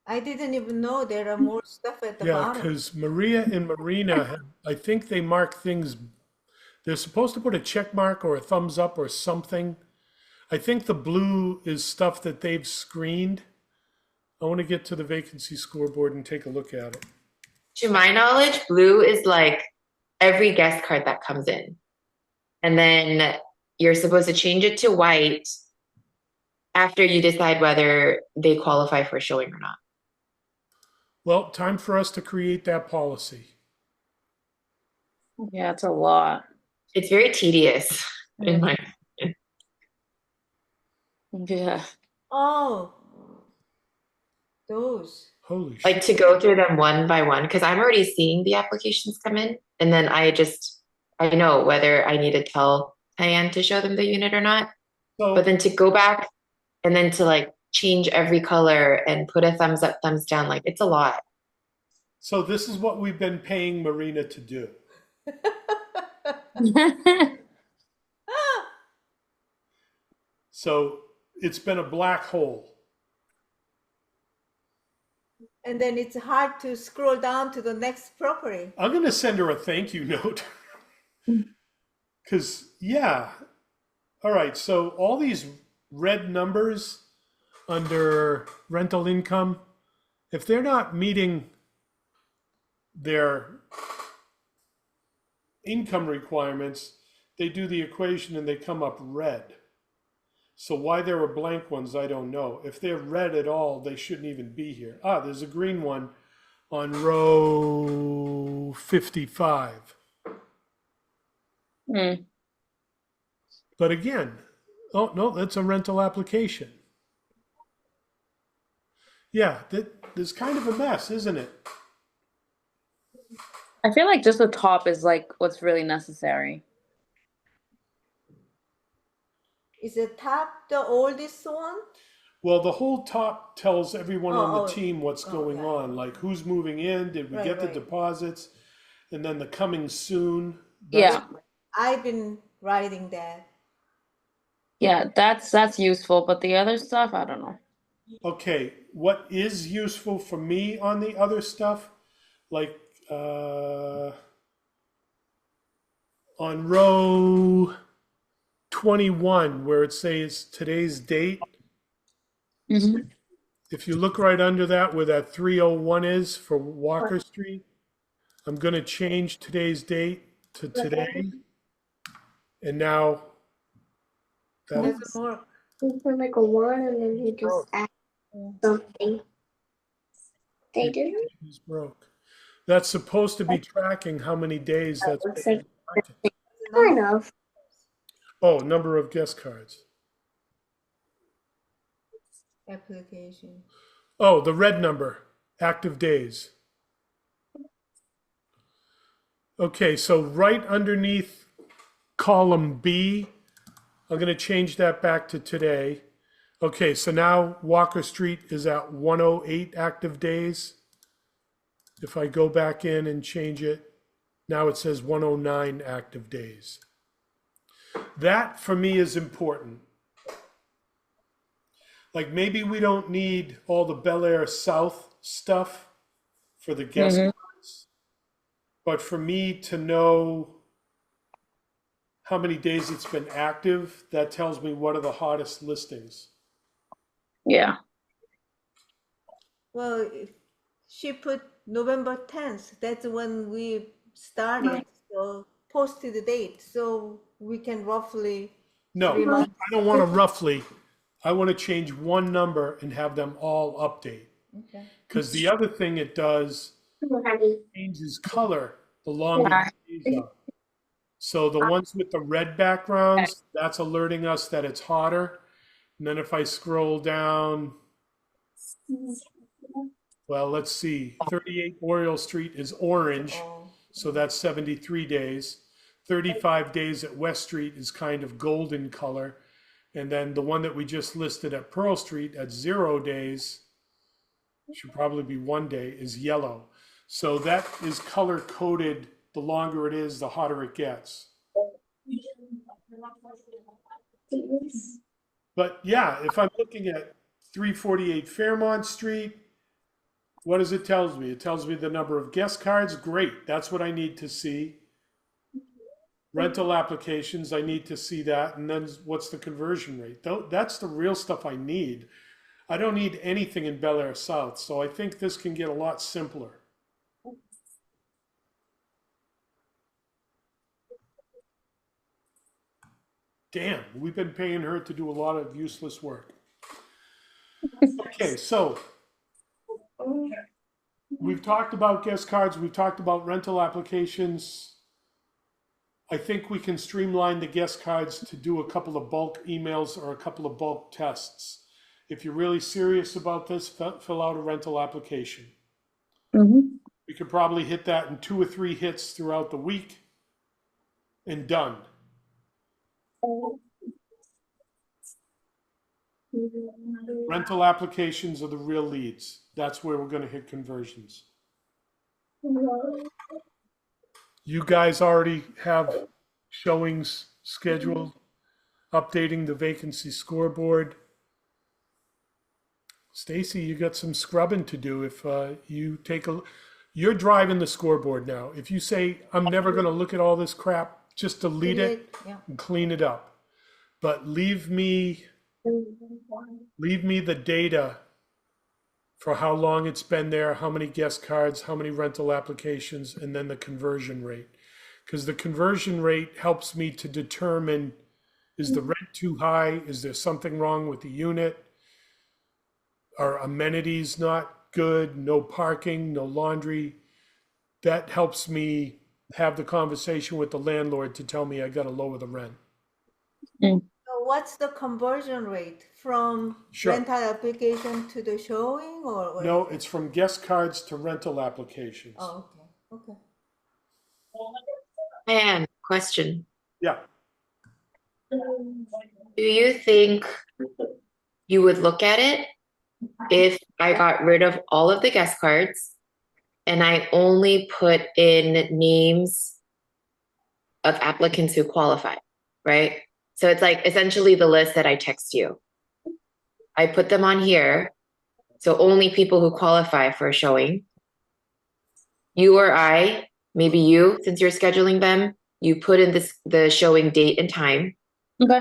I didn't even know there are more stuff at the Yeah, bottom. because Maria and Marina, I think they mark things, they're supposed to put a check mark or a thumbs up or something. I think the blue is stuff that they've screened. I want to get to the vacancy scoreboard and take a look at it. To my knowledge, blue is like every guest card that comes in. And then you're supposed to change it to white after you decide whether they qualify for showing or not. Well, time for us to create that policy. Yeah, it's a lot. It's very tedious in my Yeah. Oh, those. Holy shit. like to go through them one by one because I'm already seeing the applications come in, and then I know whether I need to tell Tyann to show them the unit or not. So, But then to go back and then to like change every color and put a thumbs up, thumbs down, like it's a lot. so this is what we've been paying Marina to do. So it's been a black hole. And then it's hard to scroll down to the next property. I'm going to send her a thank you note. Because, yeah. All right. So all these red numbers under rental income, if they're not meeting their income requirements, they do the equation and they come up red. So why there were blank ones, I don't know. If they're red at all, they shouldn't even be here. Ah, there's a green one on row 55. Mm. But again, oh, no, that's a rental application. Yeah, there's kind of a mess, isn't it? I feel like just the top is like what's really necessary. Is the top the oldest one? Well, the whole top tells everyone on the team what's going right. on, like who's moving in, did we Right, get the right. deposits, and then the coming soon. Yeah. I've been writing that. Yeah, that's useful, but the other stuff, I don't know. Okay, what is useful for me on the other stuff, like on row 21, where it says today's date, Mm-hmm. if you look right under that where that 301 is for Walker Street, I'm going to change today's date to today. And now that Doesn't work. You put like a one and then you just add something. They do? is broke. That's supposed to be tracking how many days that's looks like- market. Kind of. Oh, number of guest cards. application. Oh, the red number, active days. Okay, so right underneath column B, I'm going to change that back to today. Okay, so now Walker Street is at 108 active days. If I go back in and change it, now it says 109 active days. That for me is important. Like maybe we don't need all the Belaire South stuff for the guest cards, but for me to know how many days it's been active, that tells me what are the hottest listings. Yeah. Well, if she put November 10th. That's when we started. So posted the date. So we can roughly No, 3 months. I don't want to roughly. I want to change one number and have them all update. Okay. Because the other thing it does changes color the longer the days are. So the ones with the red backgrounds, that's alerting us that it's hotter. And then if I scroll down, well, let's see, 38 Oriole Street is orange, so that's 73 days. 35 days at West Street is kind of golden color. And then the one that we just listed at Pearl Street at 0 days, should probably be 1 day, is yellow. So that is color coded. The longer it is, the hotter it gets. But yeah, if I'm looking at 348 Fairmont Street, what does it tell me? It tells me the number of guest cards. Great, that's what I need to see. Rental applications, I need to see that. And then what's the conversion rate? That's the real stuff I need. I don't need anything in Belaire South, so I think this can get a lot simpler. Damn, we've been paying her to do a lot of useless work. Okay, so we've talked about guest cards, we've talked about rental applications. I think we can streamline the guest cards to do a couple of bulk emails or a couple of bulk tests. If you're really serious about this, fill out a rental application. We could probably hit that in 2 or 3 hits throughout the week and done. Rental applications are the real leads. That's where we're going to hit conversions. You guys already have showings scheduled, updating the vacancy scoreboard. Stacy, you got some scrubbing to do. If you're driving the scoreboard now. If you say, I'm never going to look at all this crap, just delete it and clean it up. But leave me the data for how long it's been there, how many guest cards, how many rental applications, and then the conversion rate. Because the conversion rate helps me to determine, is the rent too high? Is there something wrong with the unit? Are amenities not good? No parking, no laundry? That helps me have the conversation with the landlord to tell me I got to lower the rent. So what's the conversion rate from rental application to the showing, or No, it's from guest cards to rental applications. Oh, okay. And question. Yeah. Do you think you would look at it if I got rid of all of the guest cards and I only put in names of applicants who qualify, right? So it's like essentially the list that I text you. I put them on here. So only people who qualify for a showing. You or I, maybe you, since you're scheduling them, you put in the showing date and time. Okay.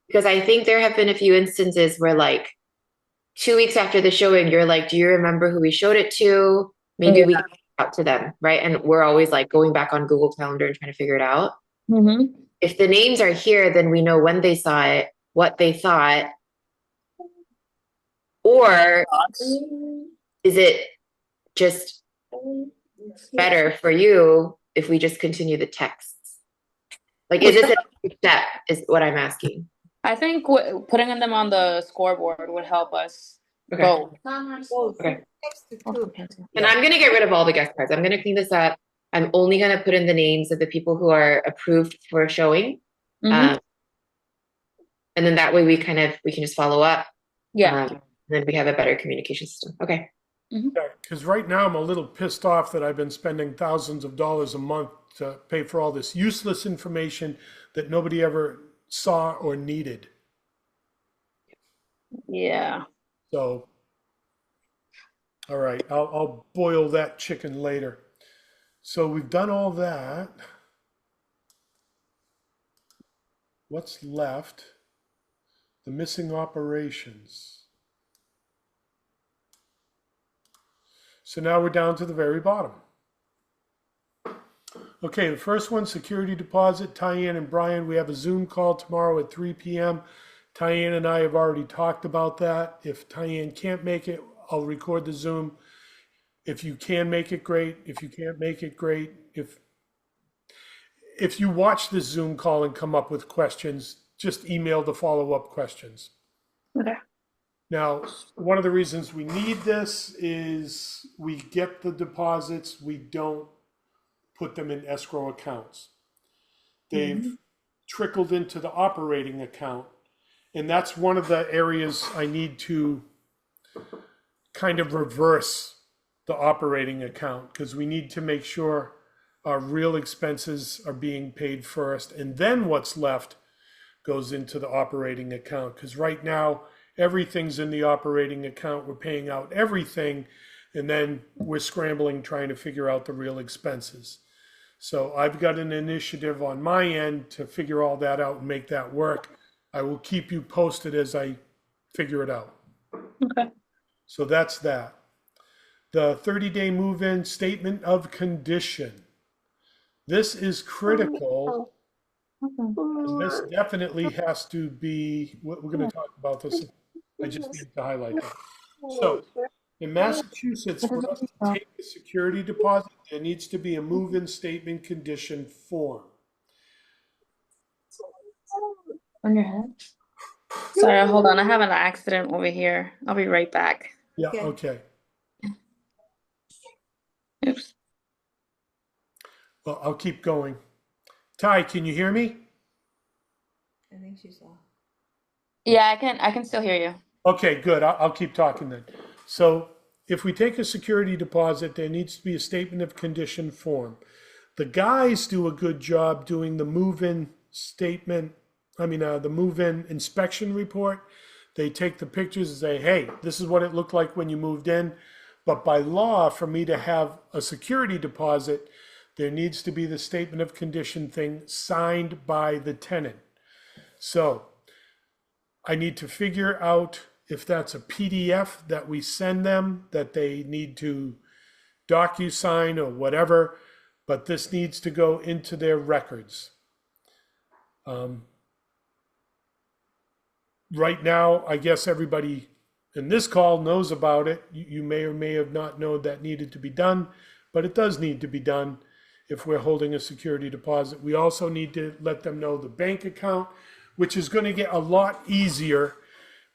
Because I think there have been a few instances where like 2 weeks after the showing, you're like, do you remember who we showed it to? Maybe we can reach out to them, right? And we're always like going back on Google Calendar and trying to figure it out. If the names are here, then we know when they saw it, what they thought. Or is it just better for you if we just continue the texts? Like, is this a step is what I'm asking. I think putting them on the scoreboard would help us Okay. Both. Both. Okay. Text to Also two. pencil. And I'm gonna get rid of all the guest cards. I'm gonna clean this up. I'm only gonna put in the names of the people who are approved for showing. Mhm. And then that way we can just follow up. Yeah. Then we have a better communication system. Okay. Because right now I'm a little pissed off that I've been spending thousands of dollars a month to pay for all this useless information that nobody ever saw or needed. Yeah. So, all right, I'll boil that chicken later. So we've done all that. What's left? The missing operations. So now we're down to the very bottom. Okay, the first one, security deposit. Tyann and Brian, we have a Zoom call tomorrow at 3 p.m. Tyann and I have already talked about that. If Tyann can't make it, I'll record the Zoom. If you can make it, great. If you can't make it, great. If you watch this Zoom call and come up with questions, just email the follow-up questions. Okay. Now, one of the reasons we need this is we get the deposits, we don't put them in escrow accounts. They've trickled into the operating account. And that's one of the areas I need to kind of reverse the operating account, because we need to make sure our real expenses are being paid first, and then what's left goes into the operating account. Because right now, everything's in the operating account. We're paying out everything, and then we're scrambling trying to figure out the real expenses. So I've got an initiative on my end to figure all that out and make that work. I will keep you posted as I figure it out. Okay. So that's that. The 30-day move-in statement of condition. This is critical. And this definitely has to be, we're going to talk about this. I just need to highlight that. So in Massachusetts, for us to take a security deposit, there needs to be a move-in statement condition form. On your head. Sorry, hold on. I have an accident over here. I'll be right back. Yeah, Okay. okay. Oops. Well, I'll keep going. Ty, can you hear me? I think she's off. Yeah, I can still hear you. Okay, good. I'll keep talking then. So if we take a security deposit, there needs to be a statement of condition form. The guys do a good job doing the move-in statement, the move-in inspection report. They take the pictures and say, hey, this is what it looked like when you moved in. But by law, for me to have a security deposit, there needs to be the statement of condition thing signed by the tenant. So I need to figure out if that's a PDF that we send them, that they need to DocuSign or whatever, but this needs to go into their records. Right now, I guess everybody in this call knows about it. You may or may have not known that needed to be done, but it does need to be done if we're holding a security deposit. We also need to let them know the bank account, which is going to get a lot easier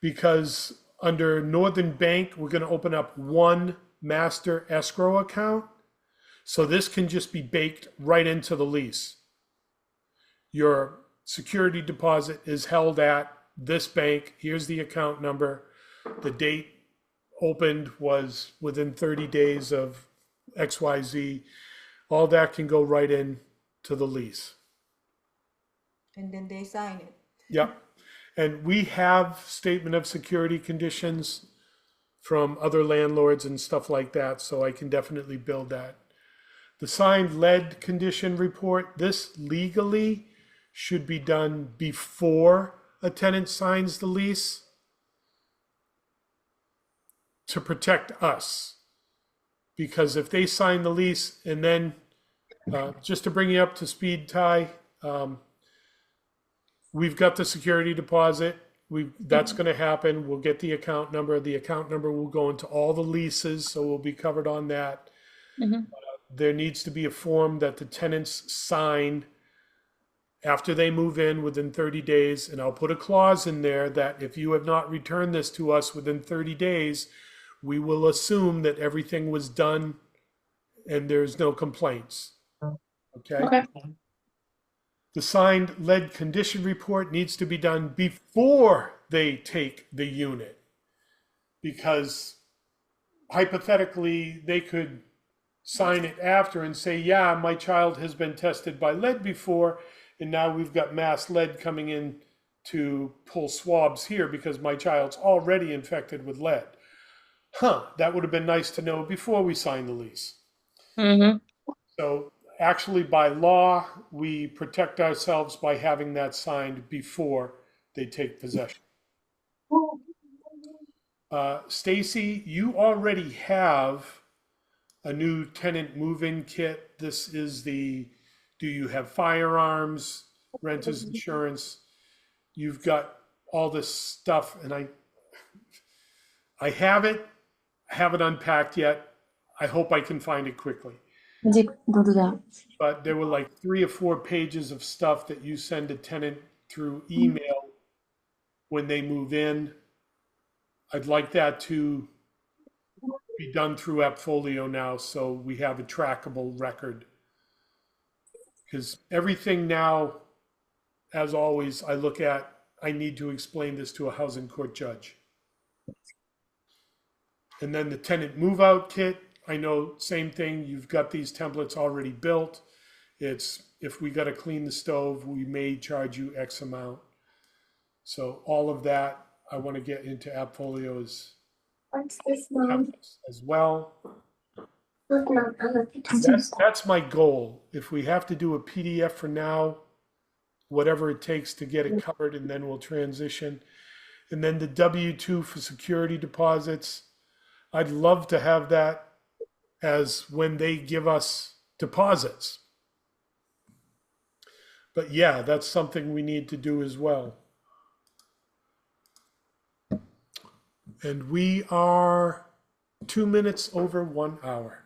because under Northern Bank, we're going to open up one master escrow account. So this can just be baked right into the lease. Your security deposit is held at this bank. Here's the account number. The date opened was within 30 days of XYZ. All that can go right in to the lease. And then they sign it. Yep. And we have statement of security conditions from other landlords and stuff like that, so I can definitely build that. The signed lead condition report, this legally should be done before a tenant signs the lease to protect us. Because if they sign the lease and then, just to bring you up to speed, Ty, we've got the security deposit. That's going to happen. We'll get the account number. The account number will go into all the leases, so we'll be covered on that. Mhm. There needs to be a form that the tenants sign after they move in within 30 days, and I'll put a clause in there that if you have not returned this to us within 30 days, we will assume that everything was done and there's no complaints. Okay? Okay. The signed lead condition report needs to be done before they take the unit, because hypothetically they could sign it after and say, yeah, my child has been tested by lead before, and now we've got mass lead coming in to pull swabs here because my child's already infected with lead. That would have been nice to know before we signed the lease. Mm-hmm. So actually, by law, we protect ourselves by having that signed before they take possession. Stacy, you already have a new tenant move-in kit. This is the, do you have firearms, renter's insurance? You've got all this stuff, and I haven't unpacked yet. I hope I can find it quickly. But there were like 3 or 4 pages of stuff that you send a tenant through email when they move in. I'd like that to be done through Appfolio now, so we have a trackable record. Because everything now, as always, I need to explain this to a housing court judge. And then the tenant move-out kit, I know, same thing. You've got these templates already built. It's, if we got to clean the stove, we may charge you X amount. So all of that, I want to get into Appfolio's What's this, Mom? as well. Look, Mom, I'm a That's my goal. If we have to do a PDF for now, whatever it takes to get it covered, and then we'll transition. And then the W-2 for security deposits, I'd love to have that as when they give us deposits. But yeah, that's something we need to do as well. And we are 2 minutes over 1 hour.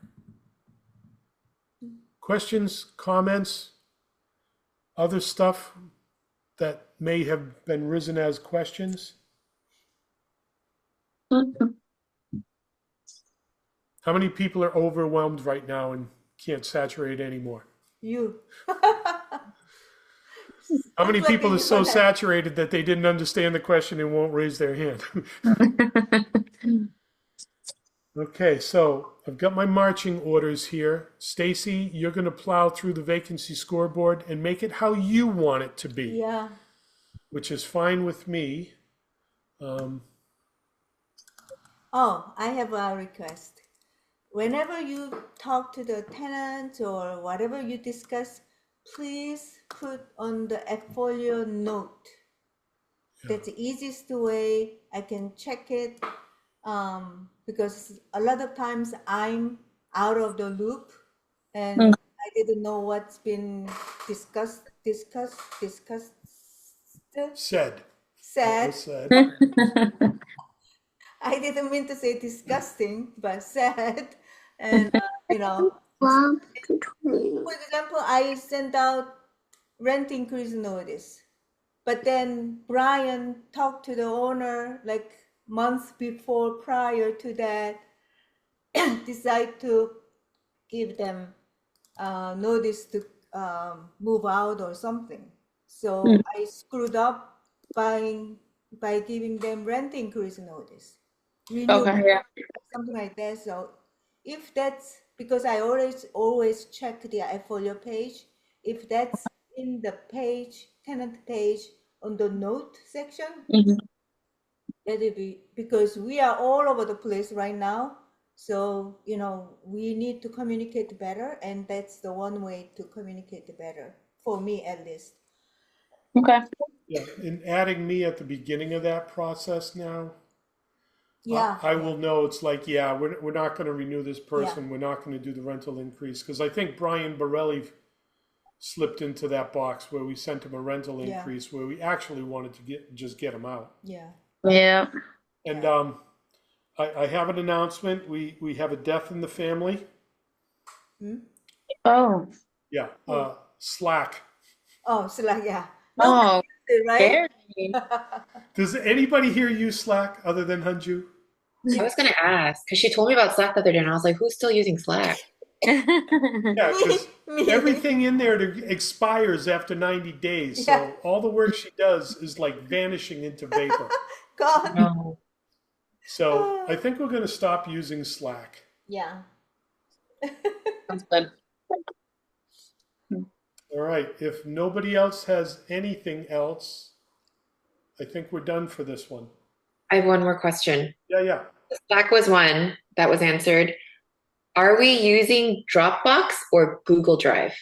Questions, comments, other stuff that may have been risen as questions? How many people are overwhelmed right now and can't saturate anymore? You. How many people are so saturated that they didn't understand the question and won't raise their hand? Okay, so I've got my marching orders here. Stacy, you're going to plow through the vacancy scoreboard and make it how you want it to be. Yeah. Which is fine with me. Oh, I have a request. Whenever you talk to the tenant or whatever you discuss, please put on the Appfolio note. That's the easiest way I can check it, because a lot of times I'm out of the loop and I didn't know what's been discussed. Said. I didn't mean to say disgusting, but said. And, Mom, for example, I sent out rent increase notice, but then Brian talked to the owner like months before prior to that, decide to give them notice to move out or something. So I screwed up by giving them rent increase notice. Okay, yeah. Something like that. So if that's, because I always check the Appfolio page, if that's in the page, tenant page on the note section, that'd be, because we are all over the place right now. So, we need to communicate better, and that's the one way to communicate better, for me at least. Okay. Yeah, and adding me at the beginning of that process now, Yeah. I will know it's like, yeah, we're not going to renew this person. Yeah. We're not going to do the rental increase. Because I think Brian Borelli slipped into that box where we sent him a rental increase where we actually wanted to just get him out. Yeah. Yeah. And I have an announcement. We have a death in the family. Oh. Yeah. Slack. Oh, Slack, yeah. Oh, Nobody uses it, right? scared me. Does anybody here use Slack other than HyunJu? I was gonna ask because she told me about Slack the other day, and I was like, "Who's still using Slack?" Yeah, because Me. everything in there expires after 90 days. So Yeah. all the work she does is like vanishing into vapor. God. No. So I think we're going to stop using Slack. Yeah. Sounds good. All right. If nobody else has anything else, I think we're done for this one. I have one more question. Yeah. Slack was one that was answered. Are we using Dropbox or Google Drive?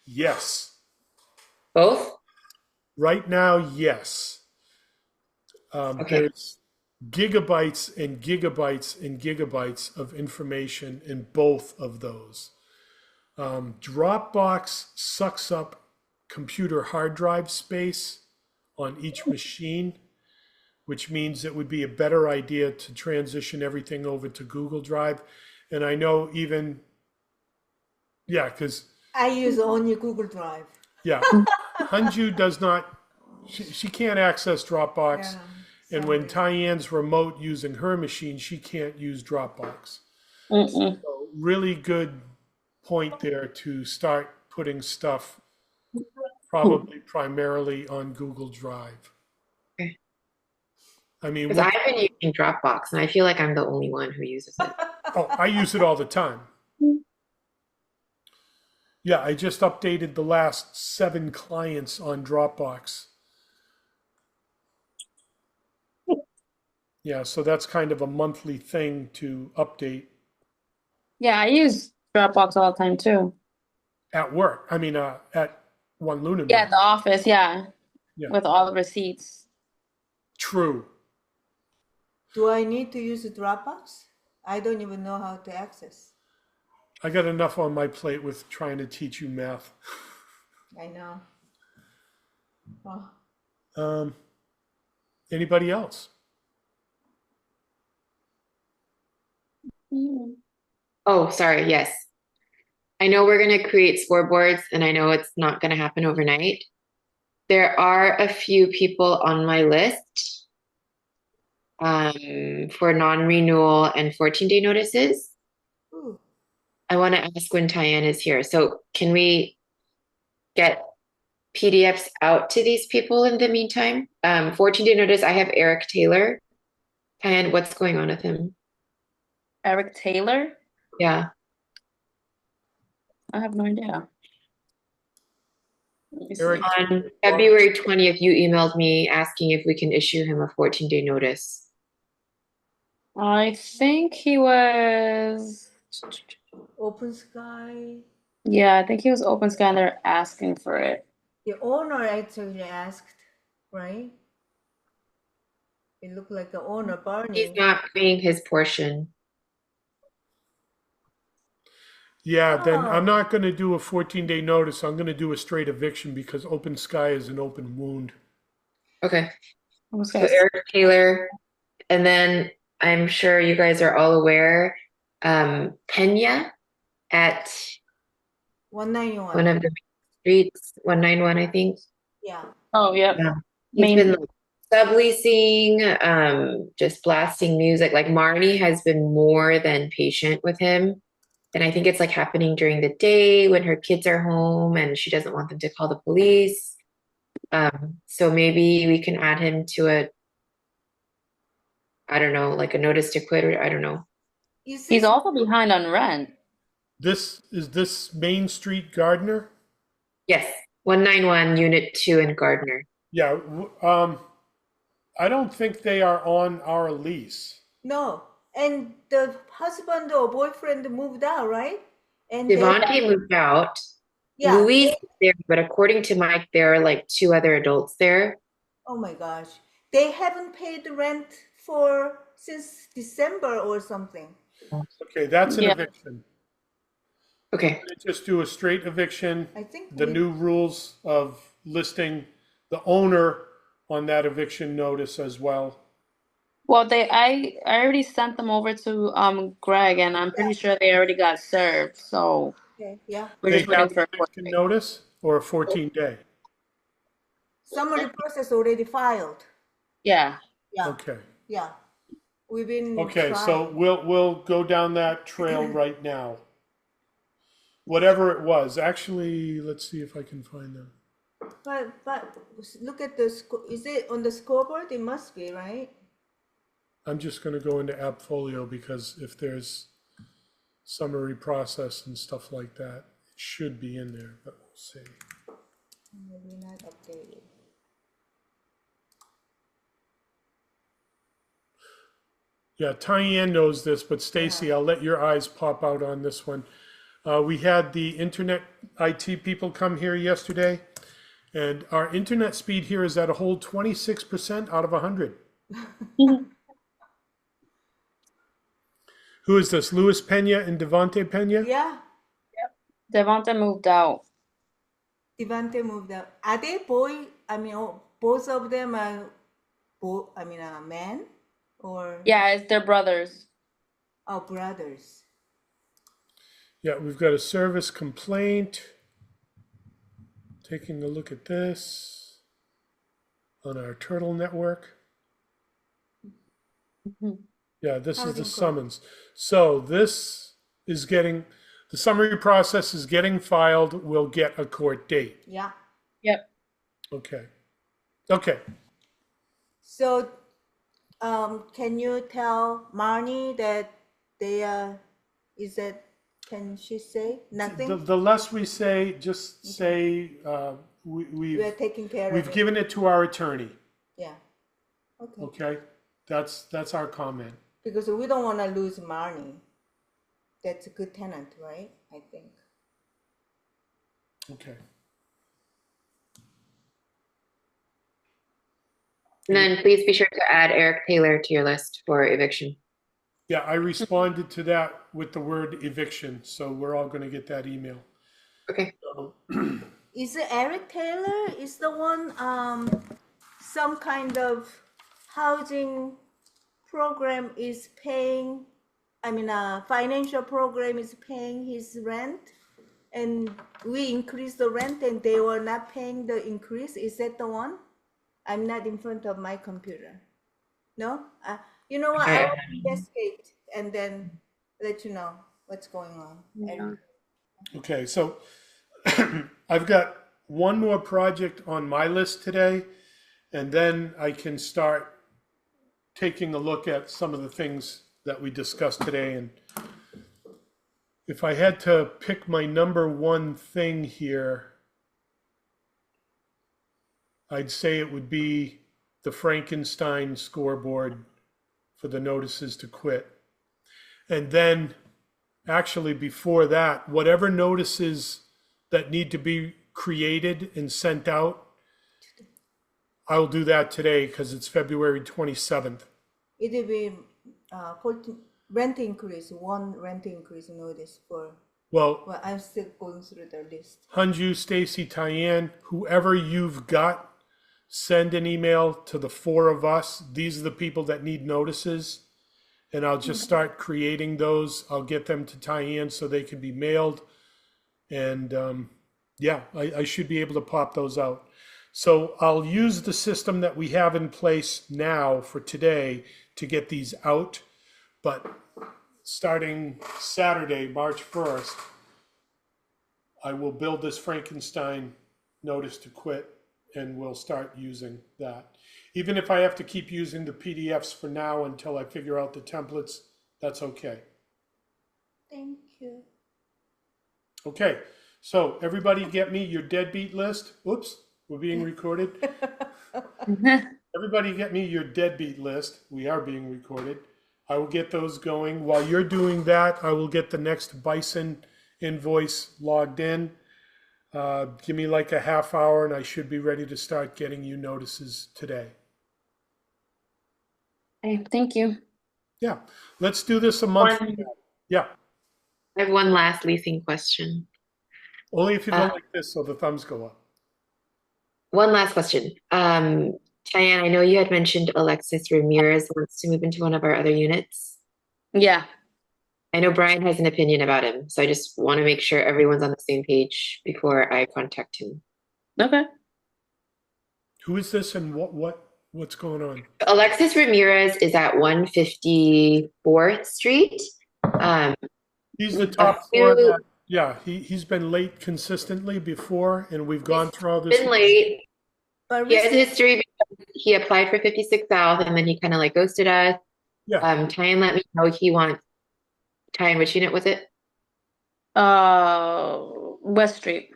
Yes. Both? Right now, yes. Okay. There's gigabytes and gigabytes and gigabytes of information in both of those. Dropbox sucks up computer hard drive space on each machine, which means it would be a better idea to transition everything over to Google Drive. And I know even, because, I use only Google Drive. HyunJu does not, she can't access Dropbox. Yeah. And when Tyann's remote using her machine, she can't use Dropbox. Mm-mm. So really good point there to start putting stuff probably primarily on Google Drive. Okay. I mean, Because I've been using Dropbox, and I feel like I'm the only one who uses it. I use it all the time. Yeah, I just updated the last 7 clients on Dropbox. Yeah, so that's kind of a monthly thing to update Yeah, I use Dropbox all the time too. at work. I mean, at One Lunenburg. Yeah, at the office, yeah. Yeah. With all the receipts. True. Do I need to use Dropbox? I don't even know how to access. I got enough on my plate with trying to teach you math. I know. Oh. Anybody else? Oh, sorry. Yes. I know we're going to create scoreboards, and I know it's not going to happen overnight. There are a few people on my list for non-renewal and 14-day notices. Ooh. I want to ask when Tyann is here. So can we get PDFs out to these people in the meantime? 14-day notice, I have Eric Taylor. Tyann, what's going on with him? Eric Taylor? Yeah. I have no idea. Let me see. Eric, On February 20th, you emailed me asking if we can issue him a 14-day notice. I think he was, Open Sky. yeah, I think he was Open Sky and they're asking for it. The owner actually asked, right? It looked like the owner, Barney. He's not paying his portion. yeah, then I'm not going to do a 14-day notice. I'm going to do a straight eviction because Open Sky is an open wound. Okay. Open So Sky. Eric Taylor, and then I'm sure you guys are all aware, Pena at 191. one of the streets, 191, I think. Yeah. Oh, yep. Yeah. He's Main- been like, subleasing, just blasting music. Like Marnie has been more than patient with him. And I think it's like happening during the day when her kids are home and she doesn't want them to call the police. So maybe we can add him to I don't know, like a notice to quit, or I don't know. Is He's this- also behind on rent. This Main Street Gardner? Yes, 191 Unit 2 in Gardner. Yeah, I don't think they are on our lease. No. And the husband or boyfriend moved out, right? And Devontae moved out. yeah. Louise is there, but according to Mike, there are like 2 other adults there. Oh my gosh. They haven't paid the rent since December or something. Okay, that's an Yeah. eviction. Okay. Just do a straight eviction. I think The we- new rules of listing the owner on that eviction notice as well. Well, I already sent them over to Greg and I'm pretty sure they already got served. So Okay, yeah. We're They just waiting have for an a court eviction date. notice or a 14-day? Summary process already filed. Yeah. Yeah, Okay. yeah. We've been Okay, so trying. we'll go down that trail right now. Whatever it was, actually, let's see if I can find them. But look at the is it on the scoreboard? It must be, right? I'm just going to go into Appfolio because if there's summary process and stuff like that, it should be in there, but we'll see. Maybe not updated. Yeah, Tyann knows this, but Stacy, I'll let your eyes pop out on this one. We had the internet IT people come here yesterday, and our internet speed here is at a whole 26% out of 100. Who is this? Luis Pena and Devante Pena? Yeah, Devonta moved out. Devante moved out. Are they boy? I mean, both of them are men or Yeah, it's their brothers. brothers. Yeah, we've got a service complaint. Taking a look at this on our Turtle network. Yeah, this is the summons. So this is getting, the summary process is getting filed. We'll get a court date. Yeah. Yep. Okay. Okay. So, can you tell Marnie that they is that, can she say nothing? The less we say, just say We are taking care of we've it. given it to our attorney. Yeah. Okay. Okay. That's our comment. Because we don't want to lose Marnie. That's a good tenant, right? I think. Okay. And then please be sure to add Eric Taylor to your list for eviction. Yeah, I responded to that with the word eviction, so we're all going to get that email. Okay. So, Is it Eric Taylor? Is the one some kind of housing program is paying? I mean, a financial program is paying his rent, and we increased the rent, and they were not paying the increase. Is that the one? I'm not in front of my computer. No? You know what? I will investigate and then let you know what's going on. Yeah. okay, so I've got one more project on my list today, and then I can start taking a look at some of the things that we discussed today. And if I had to pick my number one thing here, I'd say it would be the Frankenstein scoreboard for the notices to quit. And then actually before that, whatever notices that need to be created and sent out, I'll do that today because it's February 27th. It will be 14 rent increase, one rent increase notice for. Well, I'm still going through the list. HyunJu, Stacy, Tyann, whoever you've got, send an email to the four of us. These are the people that need notices. And I'll just start creating those. I'll get them to Tyann so they can be mailed. And yeah, I should be able to pop those out. So I'll use the system that we have in place now for today to get these out. But starting Saturday, March 1st, I will build this Frankenstein notice to quit, and we'll start using that. Even if I have to keep using the PDFs for now until I figure out the templates, that's okay. Thank you. Okay, so everybody get me your deadbeat list. Oops, we're being recorded. Everybody get me your deadbeat list. We are being recorded. I will get those going. While you're doing that, I will get the next Bison invoice logged in. Give me like a half hour and I should be ready to start getting you notices today. Okay, thank you. Yeah, let's do this a month. Yeah, I have one last leasing question. only if you go like this so the thumbs go up. One last question. Tyann, I know you had mentioned Alexis Ramirez wants to move into one of our other units. Yeah. I know Brian has an opinion about him, so I just want to make sure everyone's on the same page before I contact him. Okay. Who is this and what's going on? Alexis Ramirez is at 154th Street. He's the top floor. Yeah, he's been late consistently before, and we've gone through all this. Been late. But He has recently, history because he applied for 56 South and then he kind of like ghosted us. Yeah. Tyann let me know he wants Tyann, which unit was it? West Street.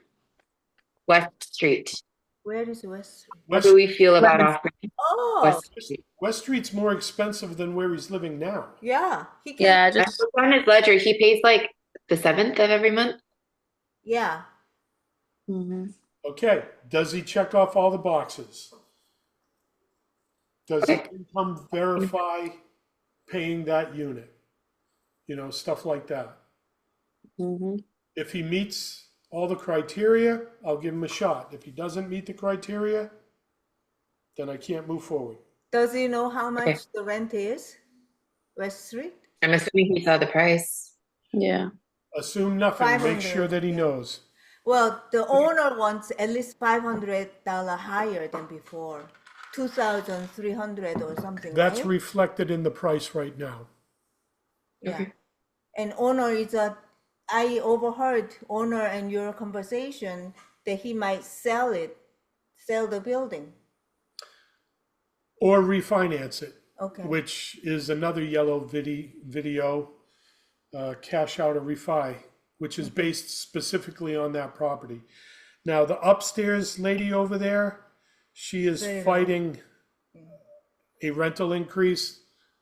West Street. where is West? What do we feel about offering Oh, West Street? West Street's more expensive than where he's living now. yeah, he can. Yeah, I just looked on his ledger. He pays like the 7th of every month. Yeah, Mhm. Okay, does he check off all the boxes? Does Okay. income verify paying that unit? You know, stuff like that. Mhm. If he meets all the criteria, I'll give him a shot. If he doesn't meet the criteria, then I can't move forward. does he know how much Okay. the rent is? West Street? I'm assuming he saw the price. Yeah. Assume nothing, make 500, sure that he yeah. knows. Well, the owner wants at least $500 higher than before, 2,300 or something. That's right? reflected in the price right now. Yeah. Okay. And owner is I overheard owner and your conversation that he might sell the building. Or refinance it, Okay. which is another yellow video, cash out or refi, which is based specifically on that property. Now, the upstairs lady over there, she is Very fighting a rental increase.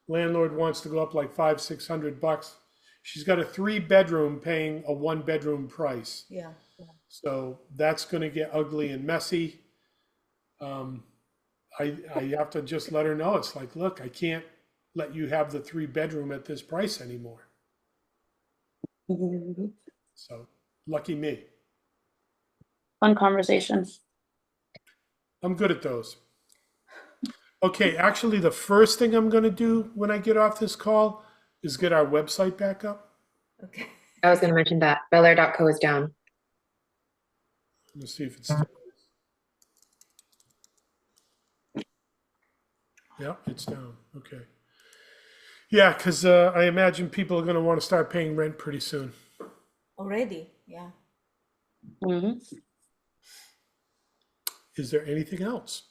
Landlord wants to go up like $500-600. She's got a 3-bedroom paying a 1-bedroom price. Yeah. So that's going to get ugly and messy. I have to just let her know. It's like, look, I can't let you have the 3-bedroom at this price anymore. Mhm. So lucky me. Fun conversation. I'm good at those. Okay, actually, the first thing I'm going to do when I get off this call is get our website back up. Okay. I was going to mention that. Belaire.co is down. Let's see if it's still. Yeah, it's down. Okay. Yeah, because I imagine people are going to want to start paying rent pretty soon. Already. Yeah. Mhm. Is there anything else?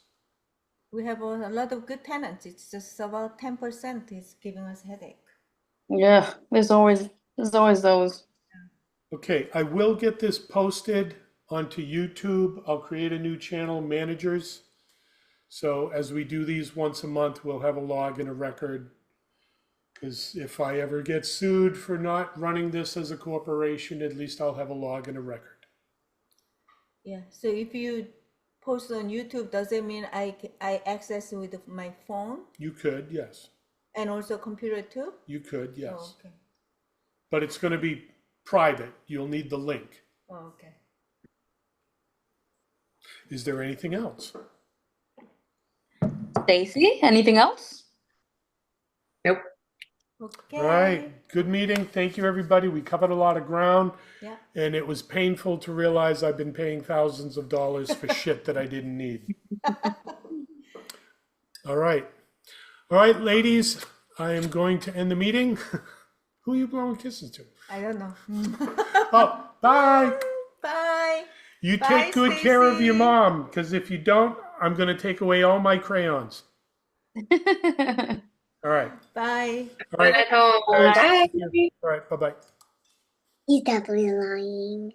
We have a lot of good tenants. It's just about 10% is giving us headache. Yeah, there's always those. Okay, I will get this posted onto YouTube. I'll create a new channel, managers. So as we do these once a month, we'll have a log and a record. Because if I ever get sued for not running this as a corporation, at least I'll have a log and a record. Yeah. So if you post on YouTube, does it mean I access with my phone You could, yes. and also computer too? You could, yes. Oh, okay. But it's going to be private. You'll need the link. Oh, okay. Is there anything else? Stacy, anything else? Nope. Okay. All right. Good meeting. Thank you, everybody. We covered a lot of ground. Yeah. And it was painful to realize I've been paying thousands of dollars for shit that I didn't need. All right. All right, ladies, I am going to end the meeting. Who are you blowing kisses to? I don't know. Oh, bye. Bye. You Bye, take good care of your Stacy. mom, because if you don't, I'm going to take away all my crayons. All right. Bye. All right. At home. All right. Bye. All right. Bye-bye. He's definitely lying.